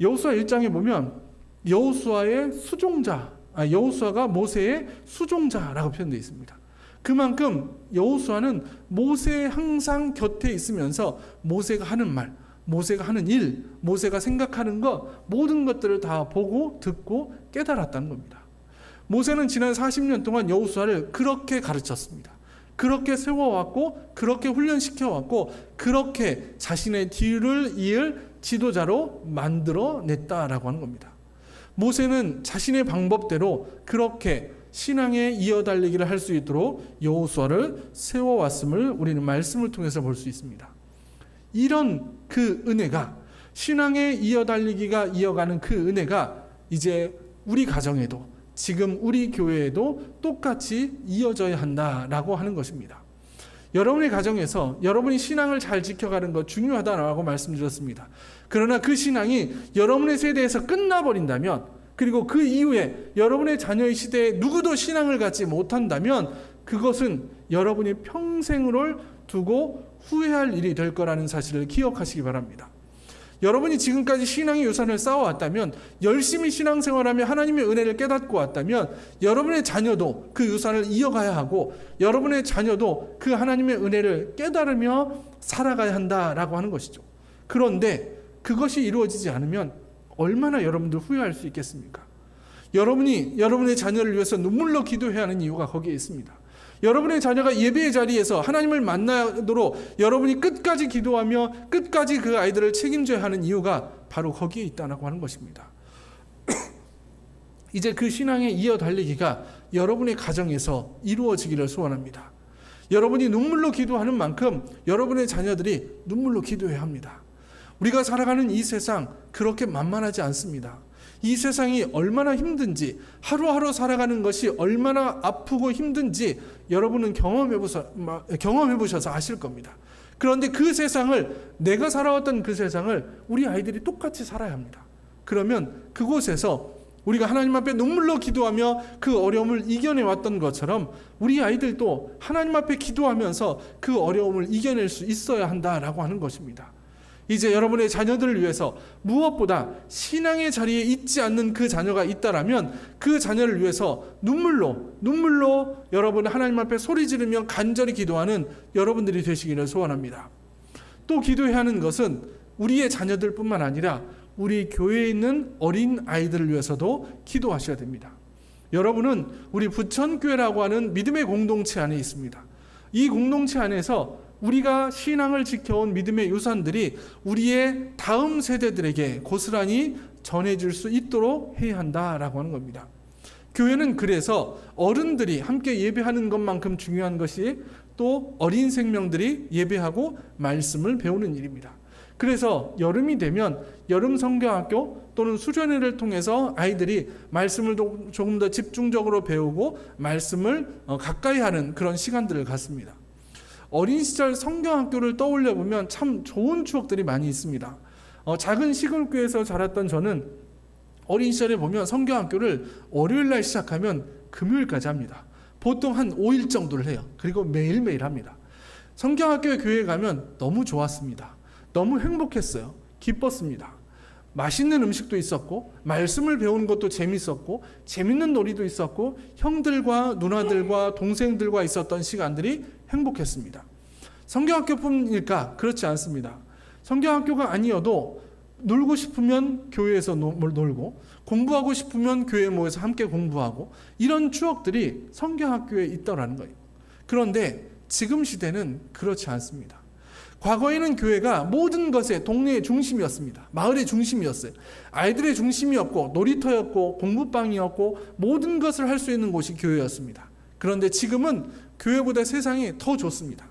여호수아 1장에 보면 여호수아가 모세의 수종자라고 표현되어 있습니다. 그만큼 여호수아는 모세의 항상 곁에 있으면서 모세가 하는 말, 모세가 하는 일, 모세가 생각하는 것 모든 것들을 다 보고 듣고 깨달았다는 겁니다. 모세는 지난 40년 동안 여호수아를 그렇게 가르쳤습니다. 그렇게 세워왔고 그렇게 훈련시켜왔고 그렇게 자신의 뒤를 이을 지도자로 만들어냈다라고 하는 겁니다. 모세는 자신의 방법대로 그렇게 신앙의 이어달리기를 할 수 있도록 여호수아를 세워왔음을 우리는 말씀을 통해서 볼 수 있습니다. 이런 그 은혜가 신앙의 이어달리기가 이어가는 그 은혜가 이제 우리 가정에도 지금 우리 교회에도 똑같이 이어져야 한다라고 하는 것입니다. 여러분의 가정에서 여러분이 신앙을 잘 지켜가는 것 중요하다라고 말씀드렸습니다. 그러나 그 신앙이 여러분의 세대에서 끝나버린다면 그리고 그 이후에 여러분의 자녀의 시대에 누구도 신앙을 갖지 못한다면 그것은 여러분이 평생을 두고 후회할 일이 될 거라는 사실을 기억하시기 바랍니다. 여러분이 지금까지 신앙의 유산을 쌓아왔다면 열심히 신앙생활하며 하나님의 은혜를 깨닫고 왔다면 여러분의 자녀도 그 유산을 이어가야 하고 여러분의 자녀도 그 하나님의 은혜를 깨달으며 살아가야 한다라고 하는 것이죠. 그런데 그것이 이루어지지 않으면 얼마나 여러분들 후회할 수 있겠습니까? 여러분이 여러분의 자녀를 위해서 눈물로 기도해야 하는 이유가 거기에 있습니다. 여러분의 자녀가 예배의 자리에서 하나님을 만나도록 여러분이 끝까지 기도하며 끝까지 그 아이들을 책임져야 하는 이유가 바로 거기에 있다고 하는 것입니다. 이제 그 신앙의 이어달리기가 여러분의 가정에서 이루어지기를 소원합니다. 여러분이 눈물로 기도하는 만큼 여러분의 자녀들이 눈물로 기도해야 합니다. 우리가 살아가는 이 세상 그렇게 만만하지 않습니다. 이 세상이 얼마나 힘든지, 하루하루 살아가는 것이 얼마나 아프고 힘든지 여러분은 경험해 보셔서 아실 겁니다. 그런데 그 세상을, 내가 살아왔던 그 세상을 우리 아이들이 똑같이 살아야 합니다. 그러면 그곳에서 우리가 하나님 앞에 눈물로 기도하며 그 어려움을 이겨내왔던 것처럼 우리 아이들도 하나님 앞에 기도하면서 그 어려움을 이겨낼 수 있어야 한다라고 하는 것입니다. 이제 여러분의 자녀들을 위해서 무엇보다 신앙의 자리에 있지 않는 그 자녀가 있다라면 그 자녀를 위해서 눈물로 여러분 하나님 앞에 소리 지르며 간절히 기도하는 여러분들이 되시기를 소원합니다. 또 기도해야 하는 것은 우리의 자녀들뿐만 아니라 우리 교회에 있는 어린 아이들을 위해서도 기도하셔야 됩니다. 여러분은 우리 부천교회라고 하는 믿음의 공동체 안에 있습니다. 이 공동체 안에서 우리가 신앙을 지켜온 믿음의 유산들이 우리의 다음 세대들에게 고스란히 전해질 수 있도록 해야 한다라고 하는 겁니다. 교회는 그래서 어른들이 함께 예배하는 것만큼 중요한 것이 또 어린 생명들이 예배하고 말씀을 배우는 일입니다. 그래서 여름이 되면 여름 성경학교 또는 수련회를 통해서 아이들이 말씀을 조금 더 집중적으로 배우고 말씀을 가까이 하는 그런 시간들을 갖습니다. 어린 시절 성경학교를 떠올려 보면 참 좋은 추억들이 많이 있습니다. 작은 시골교회에서 자랐던 저는 어린 시절에 보면 성경학교를 월요일날 시작하면 금요일까지 합니다. 보통 한 5일 정도를 해요. 그리고 매일매일 합니다. 성경학교에 교회에 가면 너무 좋았습니다. 너무 행복했어요. 기뻤습니다. 맛있는 음식도 있었고 말씀을 배우는 것도 재밌었고 재밌는 놀이도 있었고 형들과 누나들과 동생들과 있었던 시간들이 행복했습니다. 성경학교뿐일까? 그렇지 않습니다. 성경학교가 아니어도 놀고 싶으면 교회에서 놀고 공부하고 싶으면 교회에 모여서 함께 공부하고 이런 추억들이 성경학교에 있더라는 거예요. 그런데 지금 시대는 그렇지 않습니다. 과거에는 교회가 모든 것의 동네의 중심이었습니다. 마을의 중심이었어요. 아이들의 중심이었고 놀이터였고 공부방이었고 모든 것을 할 수 있는 곳이 교회였습니다. 그런데 지금은 교회보다 세상이 더 좋습니다.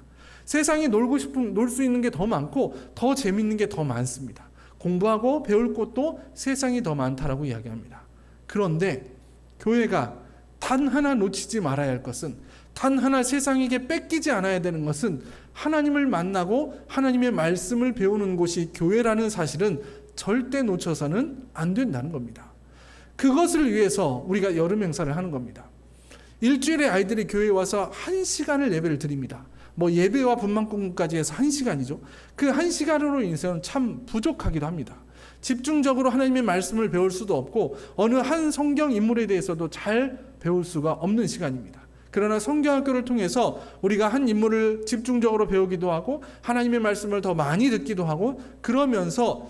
세상이 놀 수 있는 게 더 많고 더 재밌는 게 더 많습니다. 공부하고 배울 곳도 세상이 더 많다라고 이야기합니다. 그런데 교회가 단 하나 놓치지 말아야 할 것은, 단 하나 세상에게 뺏기지 않아야 되는 것은 하나님을 만나고 하나님의 말씀을 배우는 곳이 교회라는 사실은 절대 놓쳐서는 안 된다는 겁니다. 그것을 위해서 우리가 여름 행사를 하는 겁니다. 일주일에 아이들이 교회에 와서 1시간을 예배를 드립니다. 예배와 분만공부까지 해서 1시간이죠. 그 1시간으로 인해서는 참 부족하기도 합니다. 집중적으로 하나님의 말씀을 배울 수도 없고 어느 한 성경 인물에 대해서도 잘 배울 수가 없는 시간입니다. 그러나 성경학교를 통해서 우리가 한 인물을 집중적으로 배우기도 하고 하나님의 말씀을 더 많이 듣기도 하고 그러면서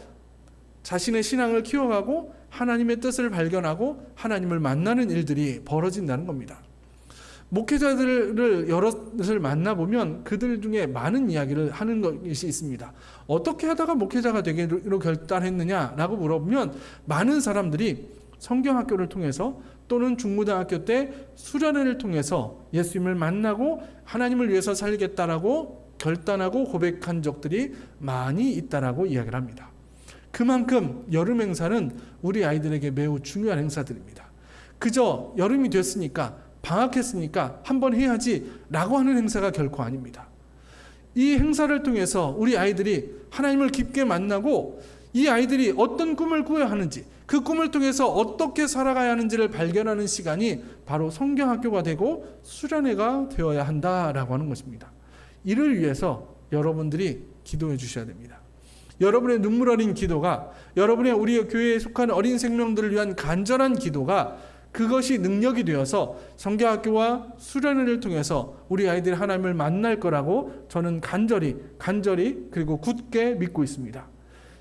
자신의 신앙을 키워가고 하나님의 뜻을 발견하고 하나님을 만나는 일들이 벌어진다는 겁니다. 목회자들을 여럿을 만나보면 그들 중에 많은 이야기를 하는 것이 있습니다. 어떻게 하다가 목회자가 되기로 결단했느냐라고 물어보면 많은 사람들이 성경학교를 통해서 또는 중고등학교 때 수련회를 통해서 예수님을 만나고 하나님을 위해서 살겠다라고 결단하고 고백한 적들이 많이 있다라고 이야기를 합니다. 그만큼 여름 행사는 우리 아이들에게 매우 중요한 행사들입니다. 그저 여름이 됐으니까 방학했으니까 한번 해야지 라고 하는 행사가 결코 아닙니다. 이 행사를 통해서 우리 아이들이 하나님을 깊게 만나고 이 아이들이 어떤 꿈을 꾸어야 하는지 그 꿈을 통해서 어떻게 살아가야 하는지를 발견하는 시간이 바로 성경학교가 되고 수련회가 되어야 한다라고 하는 것입니다. 이를 위해서 여러분들이 기도해 주셔야 됩니다. 여러분의 눈물 어린 기도가, 여러분의 우리 교회에 속한 어린 생명들을 위한 간절한 기도가 그것이 능력이 되어서 성경학교와 수련회를 통해서 우리 아이들이 하나님을 만날 거라고 저는 간절히 그리고 굳게 믿고 있습니다.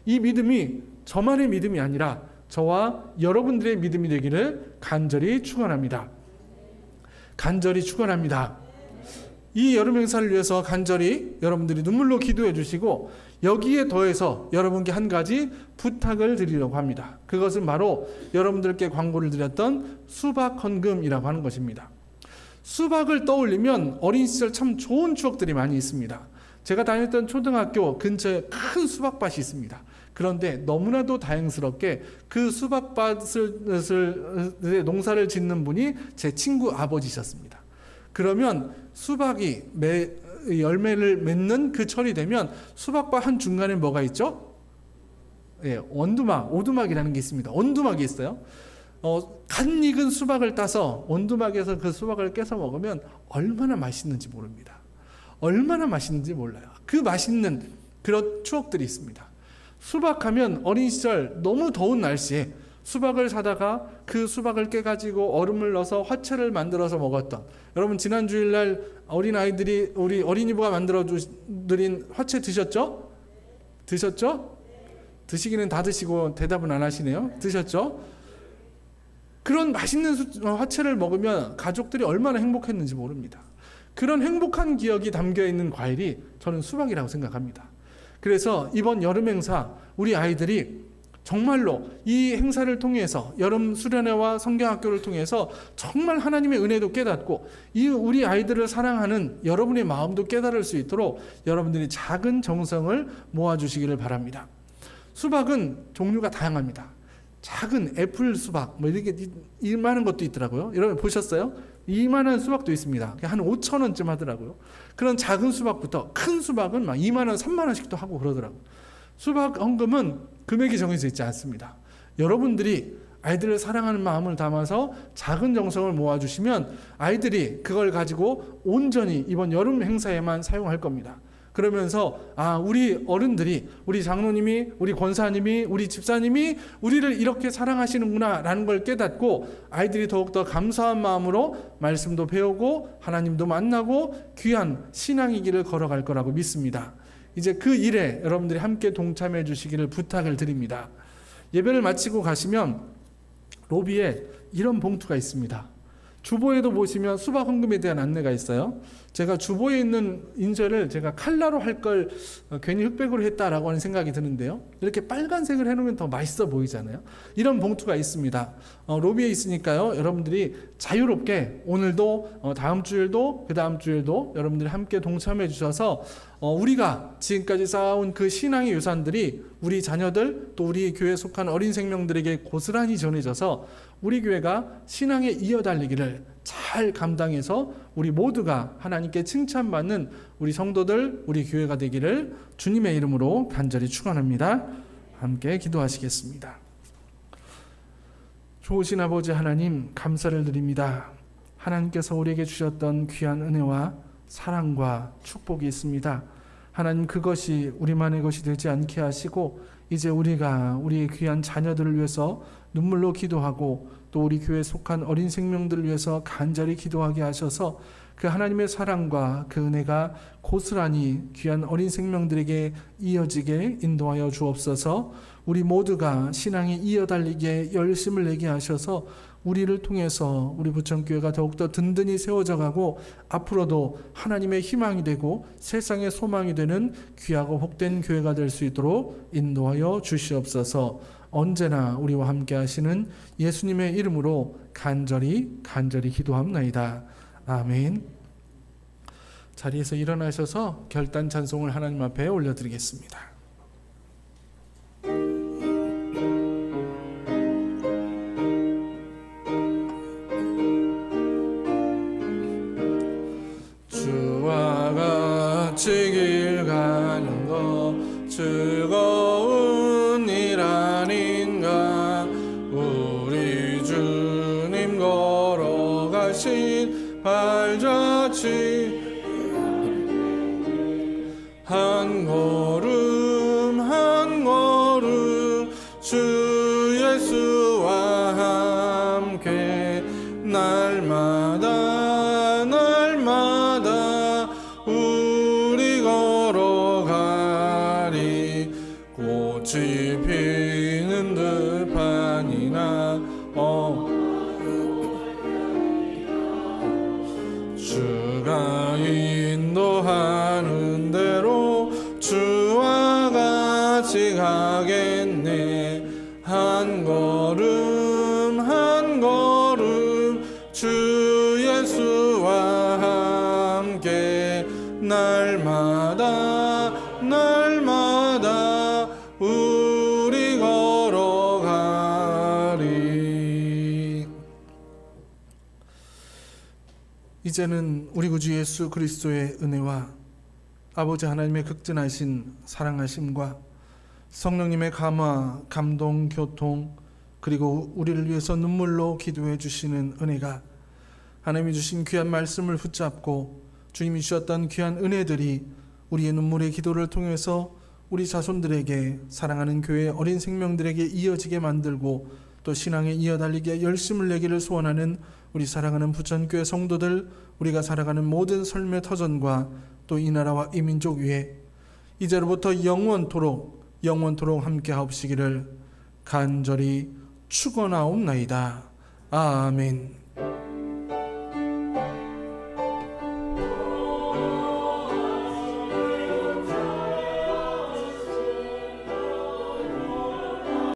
이 믿음이 저만의 믿음이 아니라 저와 여러분들의 믿음이 되기를 간절히 축원합니다. 간절히 축원합니다. 이 여름 행사를 위해서 간절히 여러분들이 눈물로 기도해 주시고 여기에 더해서 여러분께 한 가지 부탁을 드리려고 합니다. 그것은 바로 여러분들께 광고를 드렸던 수박 헌금이라고 하는 것입니다. 수박을 떠올리면 어린 시절 참 좋은 추억들이 많이 있습니다. 제가 다녔던 초등학교 근처에 큰 수박밭이 있습니다. 그런데 너무나도 다행스럽게 그 수박밭을 농사를 짓는 분이 제 친구 아버지셨습니다. 그러면 수박이 열매를 맺는 그 철이 되면 수박밭 한 중간에 뭐가 있죠? 예, 오두막이라는 게 있습니다. 원두막이 있어요. 간 익은 수박을 따서 원두막에서 그 수박을 깨서 먹으면 얼마나 맛있는지 모릅니다. 얼마나 맛있는지 몰라요. 그 맛있는 그런 추억들이 있습니다. 수박하면 어린 시절 너무 더운 날씨에 수박을 사다가 그 수박을 깨가지고 얼음을 넣어서 화채를 만들어서 먹었던, 여러분 지난 주일날 어린아이들이 우리 어린이부가 만들어드린 화채 드셨죠? 드셨죠? 드시기는 다 드시고 대답은 안 하시네요. 드셨죠? 그런 맛있는 화채를 먹으면 가족들이 얼마나 행복했는지 모릅니다. 그런 행복한 기억이 담겨있는 과일이 저는 수박이라고 생각합니다. 그래서 이번 여름 행사 우리 아이들이 정말로 이 행사를 통해서, 여름 수련회와 성경학교를 통해서 정말 하나님의 은혜도 깨닫고 이 우리 아이들을 사랑하는 여러분의 마음도 깨달을 수 있도록 여러분들이 작은 정성을 모아주시기를 바랍니다. 수박은 종류가 다양합니다. 작은 애플 수박 뭐 이렇게 이만한 것도 있더라고요. 여러분 보셨어요? 이만한 수박도 있습니다. 한 5,000원쯤 하더라고요. 그런 작은 수박부터 큰 수박은 막 2만 원, 3만 원씩도 하고 그러더라고요. 수박 헌금은 금액이 정해져 있지 않습니다. 여러분들이 아이들을 사랑하는 마음을 담아서 작은 정성을 모아주시면 아이들이 그걸 가지고 온전히 이번 여름 행사에만 사용할 겁니다. 그러면서 우리 어른들이, 우리 장로님이, 우리 권사님이, 우리 집사님이 우리를 이렇게 사랑하시는구나 라는 걸 깨닫고 아이들이 더욱더 감사한 마음으로 말씀도 배우고 하나님도 만나고 귀한 신앙의 길을 걸어갈 거라고 믿습니다. 이제 그 일에 여러분들이 함께 동참해 주시기를 부탁을 드립니다. 예배를 마치고 가시면 로비에 이런 봉투가 있습니다. 주보에도 보시면 수박 헌금에 대한 안내가 있어요. 제가 주보에 있는 인쇄를 제가 칼라로 할 걸 괜히 흑백으로 했다라고 하는 생각이 드는데요. 이렇게 빨간색을 해놓으면 더 맛있어 보이잖아요. 이런 봉투가 있습니다. 로비에 있으니까요. 여러분들이 자유롭게 오늘도 다음 주일도 그 다음 주일도 여러분들이 함께 동참해 주셔서 우리가 지금까지 쌓아온 그 신앙의 유산들이 우리 자녀들 또 우리 교회에 속한 어린 생명들에게 고스란히 전해져서 우리 교회가 신앙에 이어달리기를 잘 감당해서 우리 모두가 하나님께 칭찬받는 우리 성도들, 우리 교회가 되기를 주님의 이름으로 간절히 축원합니다. 함께 기도하시겠습니다. 좋으신 아버지 하나님, 감사를 드립니다. 하나님께서 우리에게 주셨던 귀한 은혜와 사랑과 축복이 있습니다. 하나님, 그것이 우리만의 것이 되지 않게 하시고 이제 우리가 우리의 귀한 자녀들을 위해서 눈물로 기도하고 또 우리 교회에 속한 어린 생명들을 위해서 간절히 기도하게 하셔서 그 하나님의 사랑과 그 은혜가 고스란히 귀한 어린 생명들에게 이어지게 인도하여 주옵소서. 우리 모두가 신앙에 이어달리기에 열심을 내게 하셔서 우리를 통해서 우리 부천교회가 더욱더 든든히 세워져 가고 앞으로도 하나님의 희망이 되고 세상의 소망이 되는 귀하고 복된 교회가 될 수 있도록 인도하여 주시옵소서. 언제나 우리와 함께 하시는 예수님의 이름으로 간절히 기도합나이다. 아멘. 자리에서 일어나셔서 결단 찬송을 하나님 앞에 올려드리겠습니다. 주와 같이 길 가는 것 즐거운 일 아닌가. 우리 주님 걸어가신 발자취 한 걸음 한 걸음 주 예수와 함께 날마다 날마다 우리 걸어가리. 꽃이 피는 들판이나 주가 인도하는 대로 주와 같이 가겠네. 한 걸음 한 걸음 주 예수와 함께 날마다 날마다 이제는 우리 구주 예수 그리스도의 은혜와 아버지 하나님의 극진하신 사랑하심과 성령님의 감화, 감동, 교통, 그리고 우리를 위해서 눈물로 기도해 주시는 은혜가, 하나님이 주신 귀한 말씀을 붙잡고 주님이 주셨던 귀한 은혜들이 우리의 눈물의 기도를 통해서 우리 자손들에게, 사랑하는 교회의 어린 생명들에게 이어지게 만들고 또 신앙에 이어달리게 열심을 내기를 소원하는 우리 사랑하는 부천교회 성도들, 우리가 살아가는 모든 삶의 터전과 또 이 나라와 이 민족 위에 이제로부터 영원토록 함께 하옵시기를 간절히 축원하옵나이다. 아멘.